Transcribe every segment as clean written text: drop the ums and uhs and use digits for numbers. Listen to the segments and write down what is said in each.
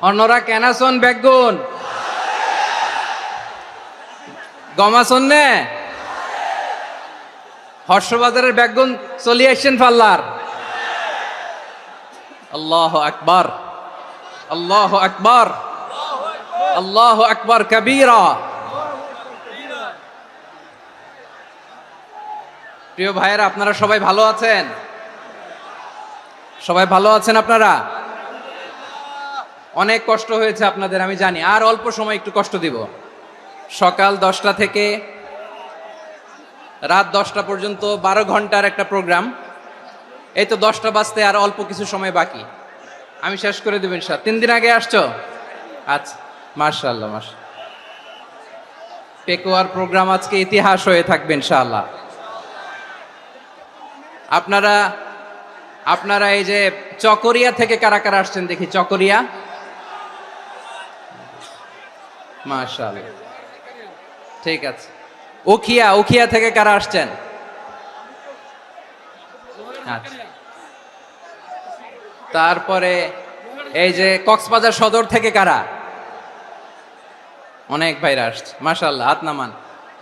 অন্যরা কেনাসন বেগুন গমাসন নে হর্ষবাজারের বেগুন চলি আসছেন ফাল্লার। আল্লাহ আকবার, আল্লাহ আকবার, আল্লাহ আকবার কবীরা। প্রিয় ভাইয়েরা, আপনারা সবাই ভালো আছেন? সবাই ভালো আছেন? আপনারা অনেক কষ্ট হয়েছে আপনাদের, আমি জানি। আর অল্প সময় একটু কষ্ট দিব। সকাল 10টা থেকে রাত 10টা পর্যন্ত 12 ঘন্টার একটা প্রোগ্রাম। এই তো 10টা বাজতে আর অল্প কিছু সময় বাকি, আমি শেষ করে দেব ইনশাআল্লাহ। 3 দিন আগে আসছো? আচ্ছা, মাশাআল্লাহ মাশাআল্লাহ। পেকুয়ার প্রোগ্রাম আজকে ইতিহাস হয়ে থাকবে ইনশাআল্লাহ। আপনারা এই যে চকরিয়া থেকে কারা কারা আসছেন দেখি? চকরিয়া, মাশাআল্লাহ, ঠিক আছে। উখিয়া থেকে কারা আসছেন? আচ্ছা। তারপরে এই যে কক্সবাজার সদর থেকে কারা? অনেক ভাইরা আসছে, মাশাআল্লাহ, হাত নামান।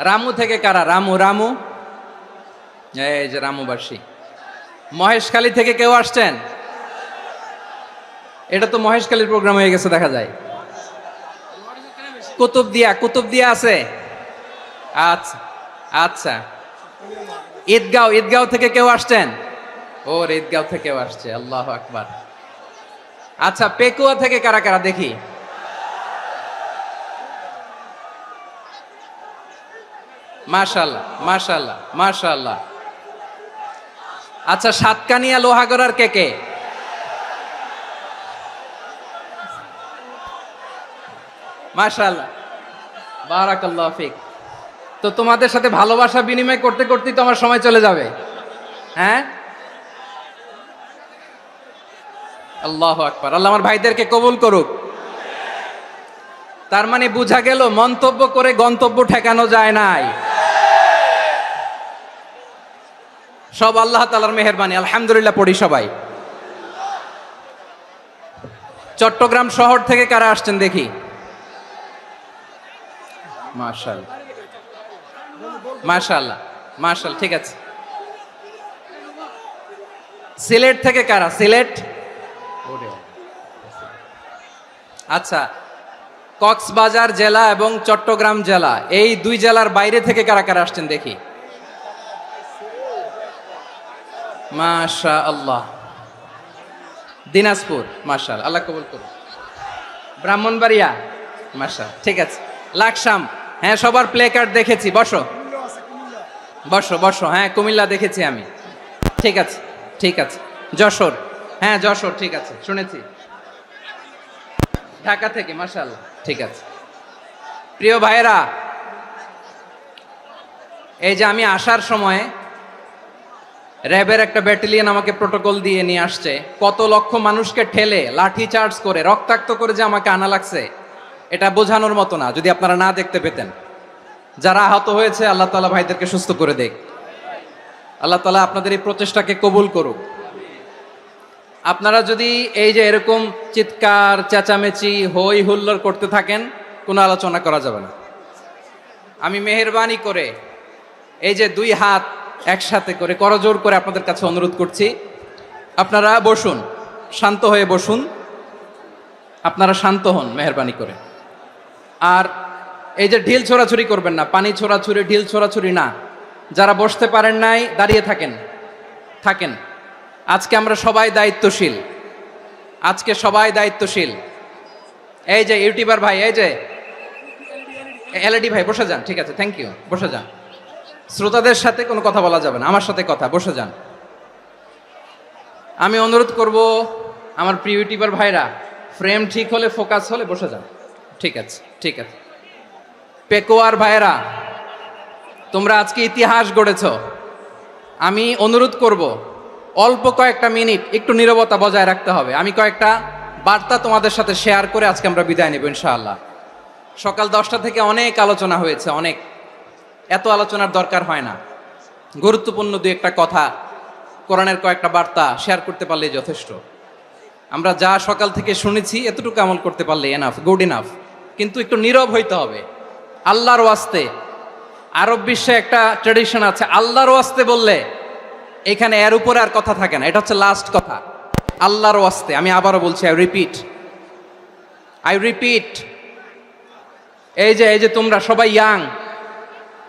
রামু থেকে কারা? রামু, এই যে রামুবাসী। মহেশখালী থেকে কেউ আসছেন? এটা তো মহেশখালীর প্রোগ্রাম হয়ে গেছে দেখা যায়। কুতুবদিয়া আছে? আচ্ছা আচ্ছা। ঈদগাঁও থেকে কেউ আসছেন? ওর ঈদগাঁও থেকেও আসছে, আল্লাহু আকবার। আচ্ছা, পেকুয়া থেকে কারা কারা দেখি? মাশাআল্লাহ মাশাআল্লাহ মাশাআল্লাহ। আচ্ছা, সাতকানিয়া লোহাগড়ার কে? মাশাআল্লাহ, বারাকাল্লাহু ফিক। তো তোমাদের সাথে ভালোবাসা বিনিময় করতে করতেই তো আমার সময় চলে যাবে। হ্যাঁ, আল্লাহু আকবার। আল্লাহ আমার ভাইদেরকে কবুল করুক। তার মানে বোঝা গেল মন্তব্য করে গন্তব্য ঠেকানো যায় নাই। সব আল্লাহ তাআলার মেহেরবানি, আলহামদুলিল্লাহ পড়ি সবাই। চট্টগ্রাম শহর থেকে কারা আসছেন দেখি? মাশাআল্লাহ মাশাআল্লাহ মাশাআল্লাহ, ঠিক আছে। সিলেট থেকে কারা? সিলেট, আচ্ছা। কক্সবাজার জেলা এবং চট্টগ্রাম জেলা, এই দুই জেলার বাইরে থেকে কারা কারা আসছেন দেখি? মাশাআল্লাহ। দিনাজপুর, মাশাআল্লাহ, আল্লাহ কবুল করুন। ব্রাহ্মণবাড়িয়া, মাশাআল্লাহ, ঠিক আছে। লাকসাম, হ্যাঁ, সবার প্লে কার্ড দেখেছি। বসো বসো। হ্যাঁ, কুমিল্লা দেখেছি আমি, ঠিক আছে ঠিক আছে। যশোর, হ্যাঁ যশোর, ঠিক আছে, শুনেছি। ঢাকা থেকে, মাশাআল্লাহ, ঠিক আছে। প্রিয় ভাইয়েরা, এই যে আমি আসার সময় র্যাবের একটা ব্যাটালিয়ন আমাকে প্রোটোকল দিয়ে নিয়ে আসছে। কত লক্ষ মানুষকে ঠেলে লাঠি চার্জ করে রক্তাক্ত করে যে আমাকে আনা লাগছে, এটা বোঝানোর মতো না যদি আপনারা না দেখতে পেতেন। যারা আহত হয়েছে, আল্লাহ তাআলা ভাইদেরকে সুস্থ করে দেখ। আল্লাহ তাআলা আপনাদের এই প্রচেষ্টাকে কবুল করুক। আপনারা যদি এই যে এরকম চিৎকার চেঁচামেচি হই হুল্লোড় করতে থাকেন, কোনো আলোচনা করা যাবে না। আমি মেহেরবানি করে এই যে দুই হাত একসাথে করে করজোড় করে আপনাদের কাছে অনুরোধ করছি, আপনারা বসুন, শান্ত হয়ে বসুন। আপনারা শান্ত হন মেহেরবানি করে। আর এই যে ঢিল ছোড়াছুরি করবেন না, পানি ছোড়াছুরি, ঢিল ছোড়াছুরি না। যারা বসতে পারেন নাই, দাঁড়িয়ে থাকেন। আজকে আমরা সবাই দায়িত্বশীল, আজকে সবাই দায়িত্বশীল। এই যে ইউটিউবার ভাই, এই যে এলইডি ভাই, বসে যান, ঠিক আছে, থ্যাংক ইউ, বসে যান। শ্রোতাদের সাথে কোনো কথা বলা যাবে না, আমার সাথে কথা, বসে যান। আমি অনুরোধ করব আমার প্রিয় ইউটিউবার ভাইরা, ফ্রেম ঠিক হলে, ফোকাস হলে বসে যান, ঠিক আছে ঠিক আছে। পেকুয়ার ভাইরা, তোমরা আজকে ইতিহাস গড়েছ। আমি অনুরোধ করব অল্প কয়েকটা মিনিট একটু নীরবতা বজায় রাখতে হবে। আমি কয়েকটা বার্তা তোমাদের সাথে শেয়ার করে আজকে আমরা বিদায় নেব ইনশাআল্লাহ। সকাল 10টা থেকে অনেক আলোচনা হয়েছে, অনেক, এত আলোচনার দরকার হয় না। গুরুত্বপূর্ণ দুই একটা কথা, কোরআনের কয়েকটা বার্তা শেয়ার করতে পারলে যথেষ্ট। আমরা যা সকাল থেকে শুনেছি এতটুকু আমল করতে পারলে এনাফ, গুড ইনাফ। কিন্তু একটু নীরব হইতে হবে আল্লাহর ওয়াস্তে। আরব বিশ্বে একটা ট্রেডিশন আছে, আল্লাহর ওয়াস্তে বললে এখানে এর উপরে আর কথা থাকে না, এটা হচ্ছে লাস্ট কথা। আল্লাহর ওয়াস্তে, আমি আবারও বলছি, আই রিপিট, এই যে তোমরা সবাই young,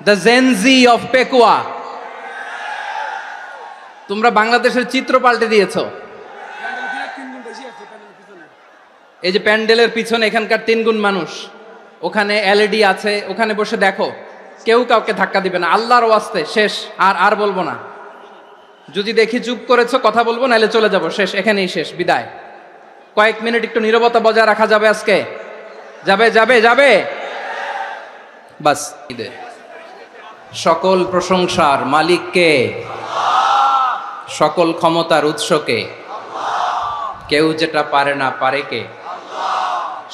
the Gen Z of Pekua, তোমরা বাংলাদেশের চিত্র পাল্টে দিয়েছো। এই যে প্যান্ডেলের পিছনে এখানকার 3 গুণ মানুষ, ওখানে এলইডি আছে, ওখানে বসে দেখো, কেউ কাউকে ধাক্কা দিবে না। আল্লাহর ওয়াস্তে শেষ, আর বলবো না। যদি দেখি চুপ করেছো, কথা বলবো, নাহলে চলে যাব, শেষ, এখানেই শেষ, বিদায়। কয়েক মিনিট একটু নীরবতা বজায় রাখা যাবে আজকে? যাবে বাস। সকল প্রশংসার মালিককে, সকল ক্ষমতার উৎসকে, কেউ যেটা পারে না পারে কে?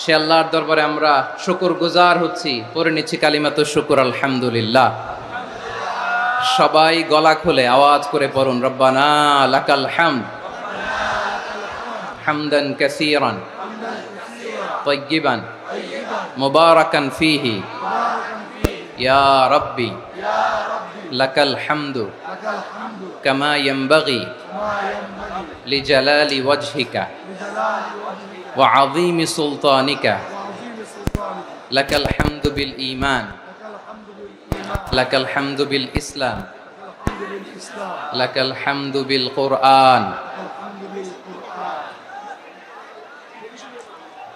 সে আল্লাহর দরবারে আমরা শুকরগুজার হচ্ছি, পড়ে নিচ্ছি কালিমাতু শুকর, আলহামদুলিল্লাহ। সবাই গলা খুলে আওয়াজ করে পড়ুন, রব্বানা লাকাল হামদ হামদান কাসীরান তাইয়্যিবান মুবারাকান ফীহি ইয়া রাব্বি লাকাল হামদু কামা ইয়ানবাগি লিজালালি ওয়াজহিকা ওয়া আযীমি সুলতানিকা লাকাল হামদু বিল ঈমান লাকাল হামদু বিল ইসলাম লাকাল হামদু বিল কুরআন।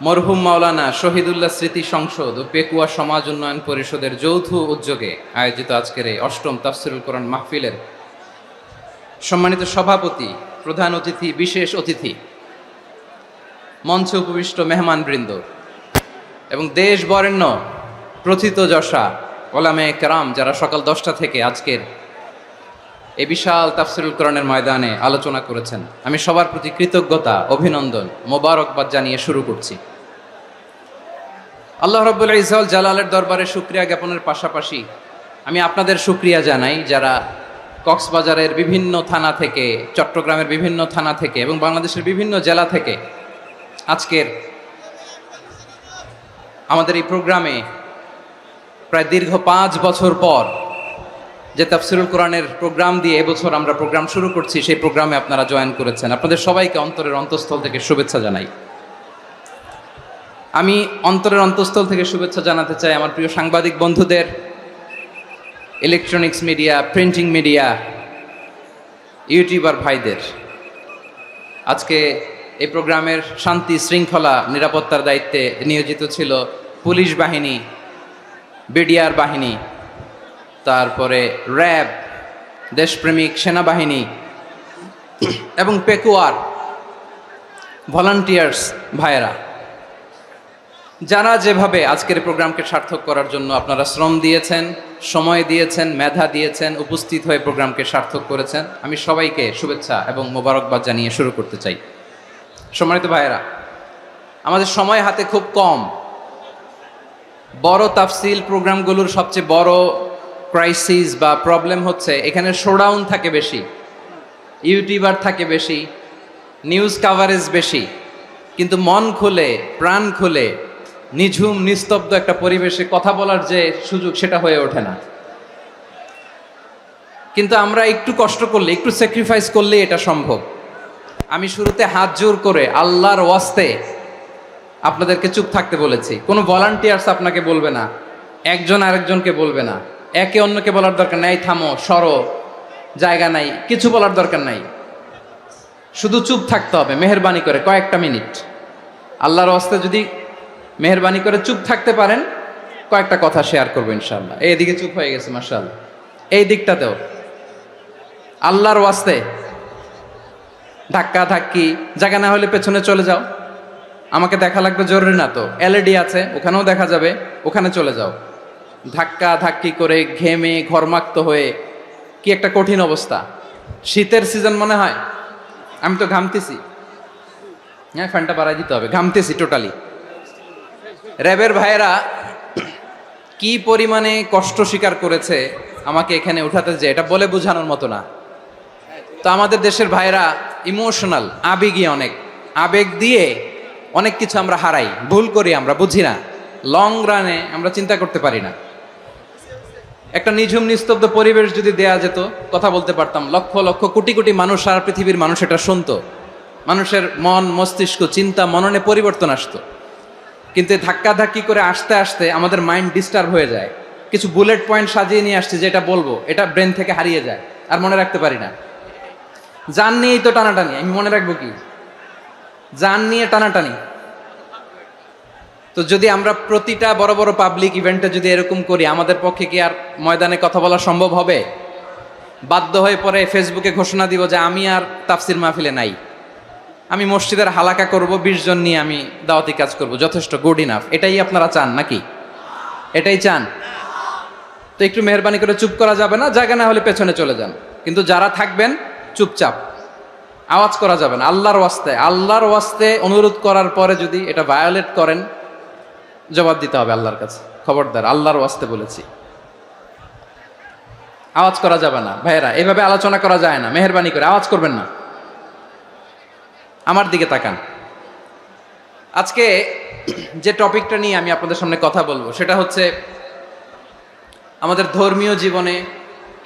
মরহুম মাওলানা শহীদুল্লাহ স্মৃতি সংসদ ও পেকুয়া সমাজ উন্নয়ন পরিষদের যৌথ উদ্যোগে আয়োজিত আজকের এই ৮ম তাফসিরুল কোরআন মাহফিলের সম্মানিত সভাপতি, প্রধান অতিথি, বিশেষ অতিথি, মঞ্চে উপবিষ্ট মেহমানবৃন্দ এবং দেশ বরেণ্য প্রথিতযশা ওলামায়ে কেরাম, যারা সকাল 10টা থেকে আজকের এই বিশাল তাফসিরুল কোরআনের ময়দানে আলোচনা করেছেন, আমি সবার প্রতি কৃতজ্ঞতা, অভিনন্দন, মোবারকবাদ জানিয়ে শুরু করছি। আল্লাহ রাব্বুল ইজ্জত জালালের দরবারে শুকরিয়া জ্ঞাপনের পাশাপাশি আমি আপনাদের শুকরিয়া জানাই, যারা কক্সবাজারের বিভিন্ন থানা থেকে, চট্টগ্রামের বিভিন্ন থানা থেকে এবং বাংলাদেশের বিভিন্ন জেলা থেকে আজকের আমাদের এই প্রোগ্রামে প্রায় দীর্ঘ 5 বছর পর যে তাফসিরুল কোরআনের প্রোগ্রাম দিয়ে এবছর আমরা প্রোগ্রাম শুরু করছি, সেই প্রোগ্রামে আপনারা জয়েন করেছেন। আপনাদের সবাইকে অন্তরের অন্তঃস্থল থেকে শুভেচ্ছা জানাই। আমি অন্তরের অন্তঃস্থল থেকে শুভেচ্ছা জানাতে চাই আমার প্রিয় সাংবাদিক বন্ধুদের, electronics media, printing media, YouTuber ভাইদের। আজকে এই প্রোগ্রামের শান্তি শৃঙ্খলা নিরাপত্তার দায়িত্বে নিয়োজিত ছিল পুলিশ বাহিনী, বিডিআর বাহিনী, তারপরে র্যাব, দেশপ্রেমিক সেনাবাহিনী এবং পেকুয়ার ভলান্টিয়ার্স ভাইয়েরা, যারা যেভাবে আজকের প্রোগ্রামকে সার্থক করার জন্য আপনারা শ্রম দিয়েছেন, সময় দিয়েছেন, মেধা দিয়েছেন, উপস্থিত হয়ে প্রোগ্রামকে সার্থক করেছেন, আমি সবাইকে শুভেচ্ছা এবং মোবারকবাদ জানিয়ে শুরু করতে চাই। সম্মানিত ভাইয়েরা, আমাদের সময় হাতে খুব কম। বড় তাফসিল প্রোগ্রামগুলোর সবচেয়ে বড় ক্রাইসিস বা প্রবলেম হচ্ছে এখানে শোডাউন থাকে বেশি, ইউটিউবার থাকে বেশি, নিউজ কাভারেজ বেশি, কিন্তু মন খুলে, প্রাণ খুলে, নিঝুম নিস্তব্ধ একটা পরিবেশে কথা বলার যে সুযোগ, সেটা হয়ে ওঠে না। কিন্তু আমরা একটু কষ্ট করলে, একটু স্যাক্রিফাইস করলে এটা সম্ভব। আমি শুরুতে হাত জোর করে আল্লাহর ওয়াস্তে আপনাদেরকে চুপ থাকতে বলেছি। কোনো ভলান্টিয়ার্স আপনাকে বলবে না, একজন আরেকজনকে বলবে না, একে অন্যকে বলার দরকার নাই, থামো, সরো, জায়গা নাই, কিছু বলার দরকার নাই, শুধু চুপ থাকতে হবে মেহেরবানি করে কয়েকটা মিনিট। আল্লাহর ওয়াস্তে যদি মেহেরবানি করে চুপ থাকতে পারেন, কয়েকটা কথা শেয়ার করবো ইনশাআল্লাহ। এইদিকে চুপ হয়ে গেছে মাশাআল্লাহ, এই দিকটাতেও আল্লাহর ওয়াস্তে ধাক্কা ধাক্কি, জায়গা না হলে পেছনে চলে যাও, আমাকে দেখা লাগবে জরুরি না তো, এলইডি আছে ওখানেও দেখা যাবে, ওখানে চলে যাও। ধাক্কা ধাক্কি করে ঘেমে ঘরমাক্ত হয়ে কি একটা কঠিন অবস্থা। শীতের সিজন মনে হয়, আমি তো ঘামতেছি, হ্যাঁ ফ্যানটা বাড়াই দিতে হবে, ঘামতেছি টোটালি। র্যাবের ভাইয়েরা কি পরিমাণে কষ্ট স্বীকার করেছে আমাকে এখানে উঠাতে, যে এটা বলে বোঝানোর মতো না। তো আমাদের দেশের ভাইয়েরা ইমোশনাল, আবেগী অনেক। আবেগ দিয়ে অনেক কিছু আমরা হারাই, ভুল করি, আমরা বুঝি না, লং রানে আমরা চিন্তা করতে পারি না। একটা নিঝুম নিস্তব্ধ পরিবেশ যদি দেয়া যেত, কথা বলতে পারতাম, লক্ষ লক্ষ কোটি কোটি মানুষ, সারা পৃথিবীর মানুষ এটা শুনতো, মানুষের মন মস্তিষ্ক চিন্তা মননে পরিবর্তন আসতো। কিন্তু ধাক্কাধাক্কি করে আসতে আসতে আমাদের মাইন্ড ডিস্টার্ব হয়ে যায়। কিছু বুলেট পয়েন্ট সাজিয়ে নিয়ে আসছে, যেটা বলবো এটা ব্রেন থেকে হারিয়ে যায়, আর মনে রাখতে পারি না। জান নিয়েই তো টানাটানি, আমি মনে রাখবো কি? জান নিয়ে টানাটানি। তো যদি আমরা প্রতিটা বড় বড় পাবলিক ইভেন্টে যদি এরকম করি, আমাদের পক্ষে কি আর ময়দানে কথা বলা সম্ভব হবে? বাধ্য হয়ে পরে ফেসবুকে ঘোষণা দিব যে আমি আর তাফসির মাহফিলে নাই, আমি মসজিদের হালাকা করব, 20 জন নিয়ে আমি দাওয়াতি কাজ করব, যথেষ্ট, গুড ইনাফ। এটাই আপনারা চান নাকি? এটাই চান? তো একটু মেহরবানি করে চুপ করা যাবে না? জায়গা না হলে পেছনে চলে যান, কিন্তু যারা থাকবেন চুপচাপ, আওয়াজ করা যাবে না। আল্লাহর ওয়াস্তে, আল্লাহর ওয়াস্তে অনুরোধ করার পরে যদি এটা ভায়োলেট করেন, জবাব দিতে হবে আল্লাহর কাছে। খবরদার, আল্লাহর ওয়াস্তে বলেছি, আওয়াজ করা যাবে না। ভাইয়েরা, এভাবে আলোচনা করা যায় না, মেহরবানি করে আওয়াজ করবেন না। আমার দিকে তাকান। আজকে যে টপিকটা নিয়ে আমি আপনাদের সামনে কথা বলবো, সেটা হচ্ছে আমাদের ধর্মীয় জীবনে,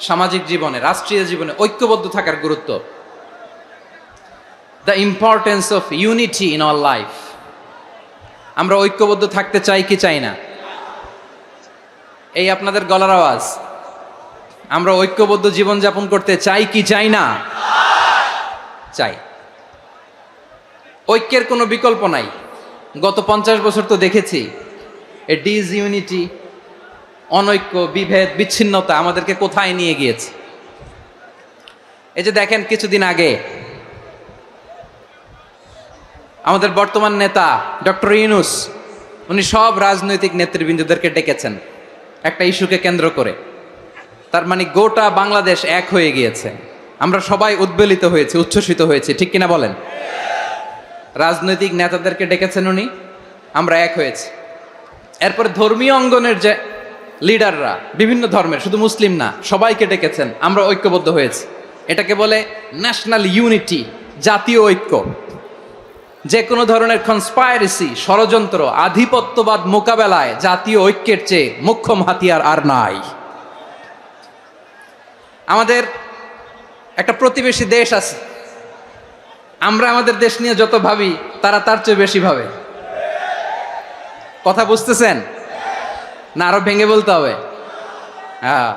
সামাজিক জীবনে, রাষ্ট্রীয় জীবনে ঐক্যবদ্ধ থাকার গুরুত্ব। The importance of unity in our life. আমরা ঐক্যবদ্ধ থাকতে চাই কি চাই না? এই আপনাদের গলার আওয়াজ। আমরা ঐক্যবদ্ধ জীবনযাপন করতে চাই কি চাই না? চাই। ঐক্যের কোনো বিকল্প নাই। গত 50 বছর তো দেখেছি এ ডিসইউনিটি, অনৈক্য, বিভেদ, বিচ্ছিন্নতা আমাদেরকে কোথায় নিয়ে গিয়েছে। এই যে দেখেন, কিছুদিন আগে আমাদের বর্তমান নেতা ডক্টর ইউনূস, উনি সব রাজনৈতিক নেতৃবৃন্দদেরকে ডেকেছেন একটা ইস্যুকে কেন্দ্র করে। তার মানে গোটা বাংলাদেশ এক হয়ে গিয়েছে। আমরা সবাই উদ্বেলিত হয়েছি, উচ্ছ্বসিত হয়েছি, ঠিক কিনা বলেন? রাজনৈতিক নেতাদেরকে ডেকেছেন উনি, আমরা এক হয়েছি। এরপর ধর্মীয় অঙ্গনের যে লিডাররা, বিভিন্ন ধর্মের, শুধু মুসলিম না, সবাইকে ডেকেছেন, আমরা ঐক্যবদ্ধ হয়েছি। এটাকে বলে ন্যাশনাল ইউনিটি, জাতীয় ঐক্য। যে কোনো ধরনের কনস্পাইরেসি, ষড়যন্ত্র, আধিপত্যবাদ মোকাবেলায় জাতীয় ঐক্যের চেয়ে মোক্ষম হাতিয়ার আর নাই। আমাদের একটা প্রতিবেশী দেশ আছে, আমরা আমাদের দেশ নিয়ে যত ভাবি, তারা তার চেয়ে বেশি ভাবে। কথা বুঝতেছেন না? আরো ভেঙে বলতে হবে। হ্যাঁ,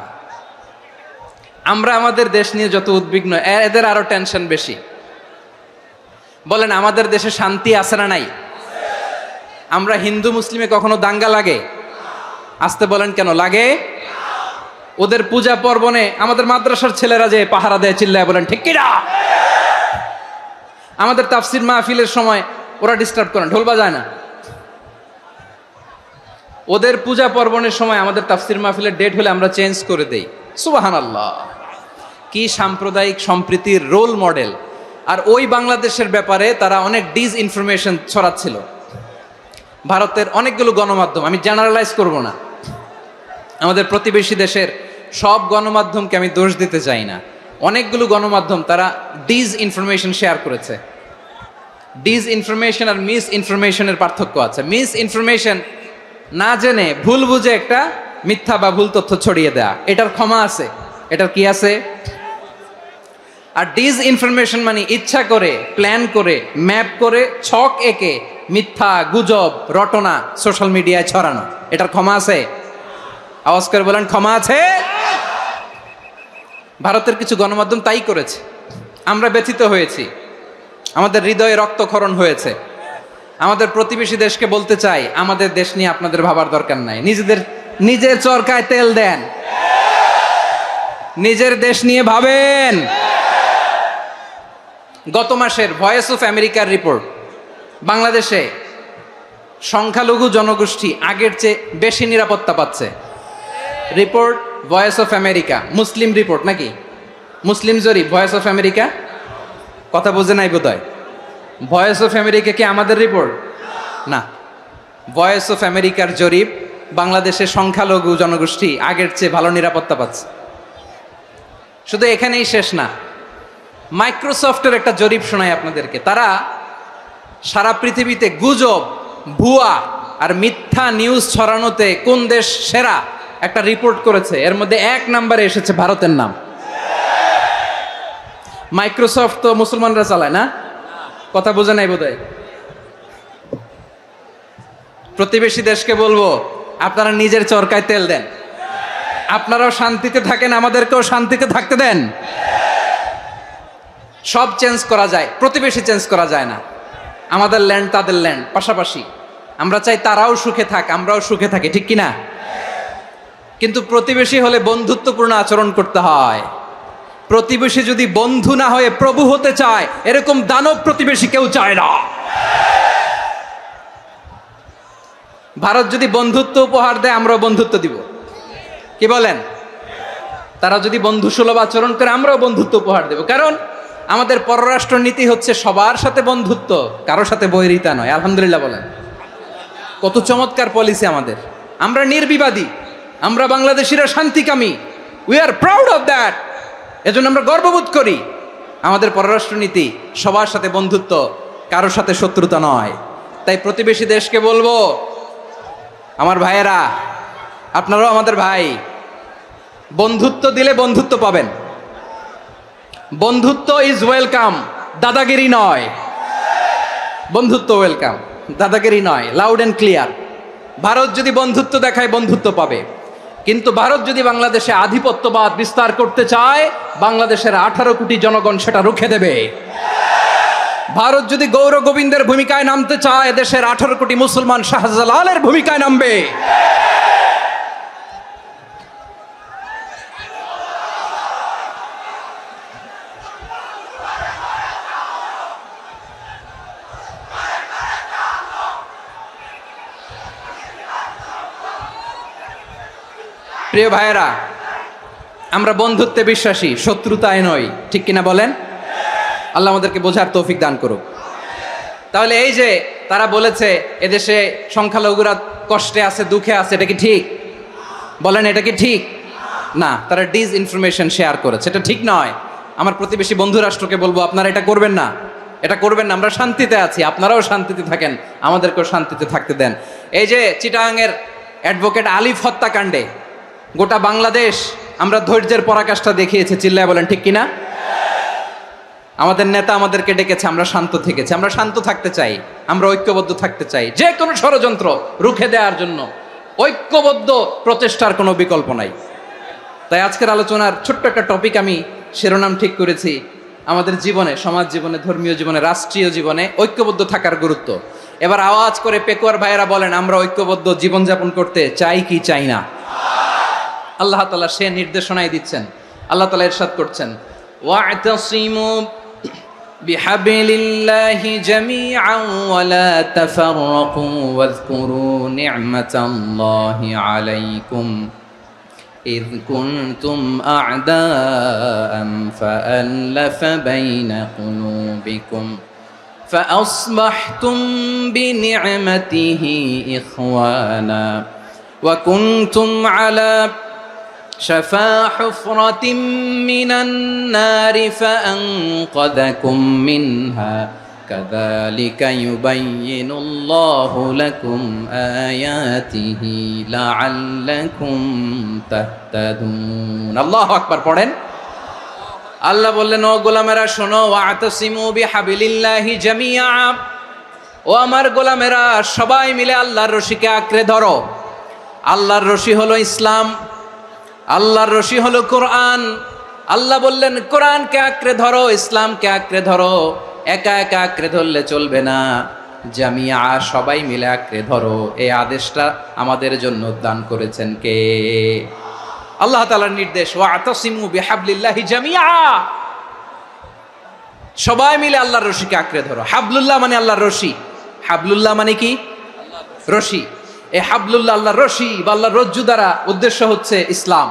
আমরা আমাদের দেশ নিয়ে যত উদ্বিগ্ন, এদের আরো টেনশন বেশি। বলেন, আমাদের দেশে শান্তি আছে না নাই? আমরা হিন্দু মুসলিমে কখনো দাঙ্গা লাগে? আসতে বলেন, কেন লাগে? ওদের পূজা পার্বণে আমাদের মাদ্রাসার ছেলেরা যে পাহারা দেয়, চিল্লায় বলেন ঠিক কিনা? আমাদের তাফসির মাহফিলের সময় ওরা ডিস্টার্ব করে, ঢোল বাজায় না। ওদের পূজা পার্বণের সময় আমাদের তাফসির মাহফিলের ডেট হলে আমরা চেঞ্জ করে দেই। সুবহানাল্লাহ, কি সাম্প্রদায়িক সম্প্রীতির রোল মডেল। আর ওই বাংলাদেশের ব্যাপারে তারা অনেক ডিসইনফরমেশন ছড়াচ্ছিল। ভারতের অনেকগুলো গণমাধ্যম, আমি জেনারেলাইজ করব না, আমাদের প্রতিবেশী দেশের সব গণমাধ্যমকে আমি দোষ দিতে চাই না, অনেকগুলো গণমাধ্যম তারা ডিসইনফরমেশন শেয়ার করেছে। ডিসইনফরমেশন আর মিস ইনফরমেশনের পার্থক্য আছে। মিস ইনফরমেশন না জেনে ভুল বুঝে একটা মিথ্যা বা ভুল তথ্য ছড়িয়ে দেয়া, এটার ক্ষমা আছে, এটার কি আছে? আর ডিসইনফরমেশন মানে ইচ্ছা করে, প্ল্যান করে, ম্যাপ করে, ছক এঁকে মিথ্যা, গুজব, রটনা সোশ্যাল মিডিয়ায় ছড়ানো, এটার ক্ষমা আছে? আওয়াজ করে বলেন, ক্ষমা আছে? ভারতের কিছু গণমাধ্যম তাই করেছে। আমরা ব্যথিত হয়েছি, আমাদের হৃদয়ে রক্তক্ষরণ হয়েছে। আমাদের প্রতিবেশী দেশকে বলতে চাই, আমাদের দেশ নিয়ে আপনাদের ভাবার দরকার নাই। নিজের চরকায় তেল দেন, নিজের দেশ নিয়ে ভাবেন। গত মাসের ভয়েস অফ আমেরিকার রিপোর্ট, বাংলাদেশে সংখ্যালঘু জনগোষ্ঠী আগের চেয়ে বেশি নিরাপত্তা পাচ্ছে। Report voice of America, Muslim report নাকি? মুসলিম জরিপ, ভয়েস অফ আমেরিকা। কথা বোঝে নাই বোধহয়। ভয়েস অফ আমেরিকা কি আমাদের রিপোর্ট? না, ভয়েস অফ আমেরিকার জরিপ, বাংলাদেশের সংখ্যালঘু জনগোষ্ঠী আগের চেয়ে ভালো নিরাপত্তা পাচ্ছে। শুধু এখানেই শেষ না, মাইক্রোসফটের একটা জরিপ শোনাই আপনাদেরকে। তারা সারা পৃথিবীতে গুজব, ভুয়া আর মিথ্যা নিউজ ছড়ানোতে কোন দেশ সেরা একটা রিপোর্ট করেছে, এর মধ্যে 1 নম্বরে এসেছে ভারতের নাম। মাইক্রোসফট তো মুসলমানরা চালায় না, কথা বোঝে নাই বোধহয়। প্রতিবেশী দেশকে বলবো, আপনারা নিজের চরকায় তেল দেন, আপনারাও শান্তিতে থাকেন, আমাদেরকেও শান্তিতে থাকতে দেন। সব চেঞ্জ করা যায়, প্রতিবেশী চেঞ্জ করা যায় না। আমাদের ল্যান্ড তাদের ল্যান্ড পাশাপাশি, আমরা চাই তারাও সুখে থাক, আমরাও সুখে থাকি, ঠিক কিনা? কিন্তু প্রতিবেশী হলে বন্ধুত্বপূর্ণ আচরণ করতে হয়। প্রতিবেশী যদি বন্ধু না হয়ে প্রভু হতে চায়, এরকম দানব প্রতিবেশী কেউ চায় না। ভারত যদি বন্ধুত্ব উপহার দেয়, আমরাও বন্ধুত্ব দিব, কি বলেন? তারা যদি বন্ধু সুলভ আচরণ করে, আমরাও বন্ধুত্ব উপহার দেব। কারণ আমাদের পররাষ্ট্র নীতি হচ্ছে সবার সাথে বন্ধুত্ব, কারোর সাথে বৈরিতা নয়। আলহামদুলিল্লাহ বলেন, কত চমৎকার পলিসি আমাদের। আমরা নির্বিবাদী, আমরা বাংলাদেশিরা শান্তিকামী, we are proud of that. এজন্য আমরা গর্ববোধ করি। আমাদের পররাষ্ট্র নীতি সবার সাথে বন্ধুত্ব, কারোর সাথে শত্রুতা নয়। তাই প্রতিবেশী দেশকে বলবো, আমার ভাইয়েরা, আপনারাও আমাদের ভাই, বন্ধুত্ব দিলে বন্ধুত্ব পাবেন। বন্ধুত্ব ইজ ওয়েলকাম, দাদাগিরি নয়। বন্ধুত্ব ওয়েলকাম, দাদাগিরি নয়, লাউড এন্ড ক্লিয়ার। ভারত যদি বন্ধুত্ব দেখায়, বন্ধুত্ব পাবে। কিন্তু ভারত যদি বাংলাদেশে আধিপত্যবাদ বিস্তার করতে চায়, বাংলাদেশের 18 কোটি জনগণ সেটা রুখে দেবে। ভারত যদি গৌর গোবিন্দের ভূমিকায় নামতে চায়, দেশের 18 কোটি মুসলমান শাহজালালের ভূমিকায় নামবে। প্রিয় ভাইয়েরা, আমরা বন্ধুত্বে বিশ্বাসী, শত্রুতায় নই, ঠিক কিনা বলেন? আল্লাহ আমাদেরকে বোঝার তৌফিক দান করুক। তাহলে এই যে তারা বলেছে এদেশে সংখ্যালঘুরা কষ্টে আছে, দুঃখে আছে, এটা কি ঠিক? বলেন, এটা কি ঠিক? না, তারা ডিস ইনফরমেশন শেয়ার করেছে, এটা ঠিক নয়। আমার প্রতিবেশী বন্ধু রাষ্ট্রকে বলবো, আপনারা এটা করবেন না, এটা করবেন না। আমরা শান্তিতে আছি, আপনারাও শান্তিতে থাকেন, আমাদেরকেও শান্তিতে থাকতে দেন। এই যে চিটাগাংয়ের অ্যাডভোকেট আলিফ হত্যাকাণ্ডে গোটা বাংলাদেশ আমরা ধৈর্যের পরাকাষ্ঠা দেখিয়েছে, চিল্লায় বলেন ঠিক কিনা? আমাদের নেতা আমাদেরকে ডেকেছে, আমরা শান্ত থেকেছি। আমরা শান্ত থাকতে চাই, আমরা ঐক্যবদ্ধ থাকতে চাই। যে কোনো ষড়যন্ত্র রুখে দেওয়ার জন্য ঐক্যবদ্ধ প্রচেষ্টার কোনো বিকল্প নাই। তাই আজকের আলোচনার ছোট্ট একটা টপিক আমি শিরোনাম ঠিক করেছি, আমাদের জীবনে, সমাজ জীবনে, ধর্মীয় জীবনে, রাষ্ট্রীয় জীবনে ঐক্যবদ্ধ থাকার গুরুত্ব। এবার আওয়াজ করে পেকুয়ার ভাইয়েরা বলেন, আমরা ঐক্যবদ্ধ জীবনযাপন করতে চাই কি চাই না? আল্লাহ তাআলা সে নির্দেশনাই দিচ্ছেন। আল্লাহ তাআলা ইরশাদ করছেন, ওয়া'তাসিমু বিহাবলিল্লাহি জামিআন ওয়া লা তাফাররাকু ওয়াযকুরু নি'মাতাল্লাহি আলাইকুম إذ كنتم أعداء فألف بين قلوبكم فأصبحتم بنعمته إخوانا وكنتم على شفا حفرة من النار فأنقذكم منها كذلك يبين الله لكم آياته لعلكم تهتدون الله أكبر পড়েন। আল্লাহ বললেন, ও গোলামেরা শোনো, ওয়া'তাসিমু বিহাবিলিল্লাহি জামিআ, ও আমার গোলামেরা সবাই মিলে আল্লাহর রশিকে আঁকড়ে ধরো। আল্লাহর রশি হলো ইসলাম, আল্লাহর রশি হলো কোরআন। আল্লাহ বললেন, কোরআনকে আঁকড়ে ধরো, ইসলামকে আঁকড়ে ধরো। একা একা আঁকড়ে ধরলে চলবে না, জামিয়া, সবাই মিলে আঁকড়ে ধরো। এই আদেশটা আমাদের জন্য দান করেছেন কে? আল্লাহ তাআলার নির্দেশ, ওয়া'তাসিমু বিহাবলিল্লাহি জামিআ, সবাই মিলে আল্লাহর রশিকে আঁকড়ে ধরো। হাবলুল্লাহ মানে আল্লাহর রশি। হাবলুল্লাহ মানে কি? রশি। এই হাবলুল্লাহ, আল্লাহর রশি বা আল্লাহর রজ্জু দ্বারা উদ্দেশ্য হচ্ছে ইসলাম।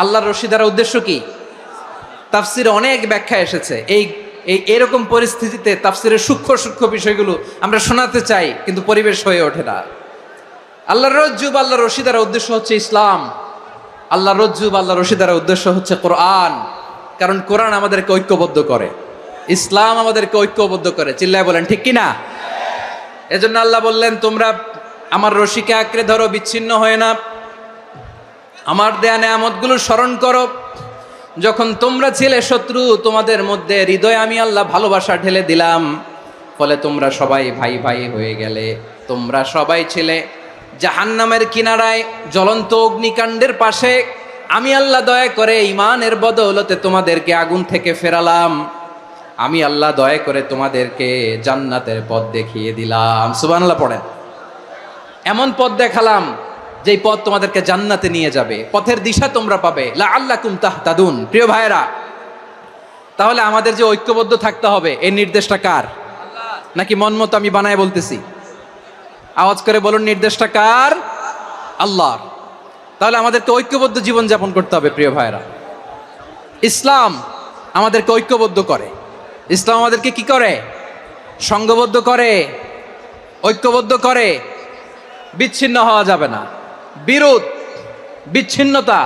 আল্লাহর রশি দ্বারা উদ্দেশ্য কি? তাফসিরে অনেক ব্যাখ্যা এসেছে। এরকম পরিস্থিতিতে তাফসিরের সূক্ষ্ম সূক্ষ্ম বিষয়গুলো আমরা শোনাতে চাই, কিন্তু পরিবেশ হয়ে ওঠে না। আল্লাহর রজ্জু বা আল্লাহর রশি দ্বারা উদ্দেশ্য হচ্ছে ইসলাম। আল্লাহর রজ্জু বা আল্লাহর রশি দ্বারা উদ্দেশ্য হচ্ছে কোরআন, কারণ কোরআন আমাদেরকে ঐক্যবদ্ধ করে। ইসলাম আমাদেরকে ঐক্যবদ্ধ করে, চিল্লায় বলেন ঠিক কিনা? এজন্য আল্লাহ বললেন, তোমরা আমার রশিকে আঁকড়ে ধরো, বিচ্ছিন্ন হয়ে না, আমার দেয়া নেয়ামতগুলো স্মরণ করো। যখন তোমরা ছিলে শত্রু, তোমাদের মধ্যে হৃদয়ে আমি আল্লাহ ভালোবাসা ঢেলে দিলাম, ফলে তোমরা সবাই ভাই ভাই হয়ে গেলে। তোমরা সবাই ছিলে জাহান্নামের কিনারায়, জ্বলন্ত অগ্নিকাণ্ডের পাশে। আমি আল্লাহ দয়া করে ঈমানের বদৌলতে তোমাদেরকে আগুন থেকে ফেরালাম। আমি আল্লাহ দয়া করে তোমাদেরকে জান্নাতের পথ দেখিয়ে দিলাম। সুবহানাল্লাহ পড়েন। এমন পথ দেখালাম যেই পথ তোমাদেরকে জান্নাতে নিয়ে যাবে, পথের দিশা তোমরা পাবে। লাআল্লাকুম তাহতাদুন। প্রিয় ভাইরা, তাহলে আমাদের যে ঐক্যবদ্ধ থাকতে হবে, এই নির্দেশটা কার? নাকি মন মতো আমি বানায় বলতেছি? আওয়াজ করে বলুন, নির্দেশটা কার? আল্লাহর। তাহলে আমাদেরকে ঐক্যবদ্ধ জীবন যাপন করতে হবে। প্রিয় ভাইরা, ইসলাম আমাদেরকে ঐক্যবদ্ধ করে। ইসলাম আমাদেরকে কি করে? সংঘবদ্ধ করে, ঐক্যবদ্ধ করে। বিচ্ছিন্ন হওয়া যাবে না। বিরোধ, বিচ্ছিন্নতা,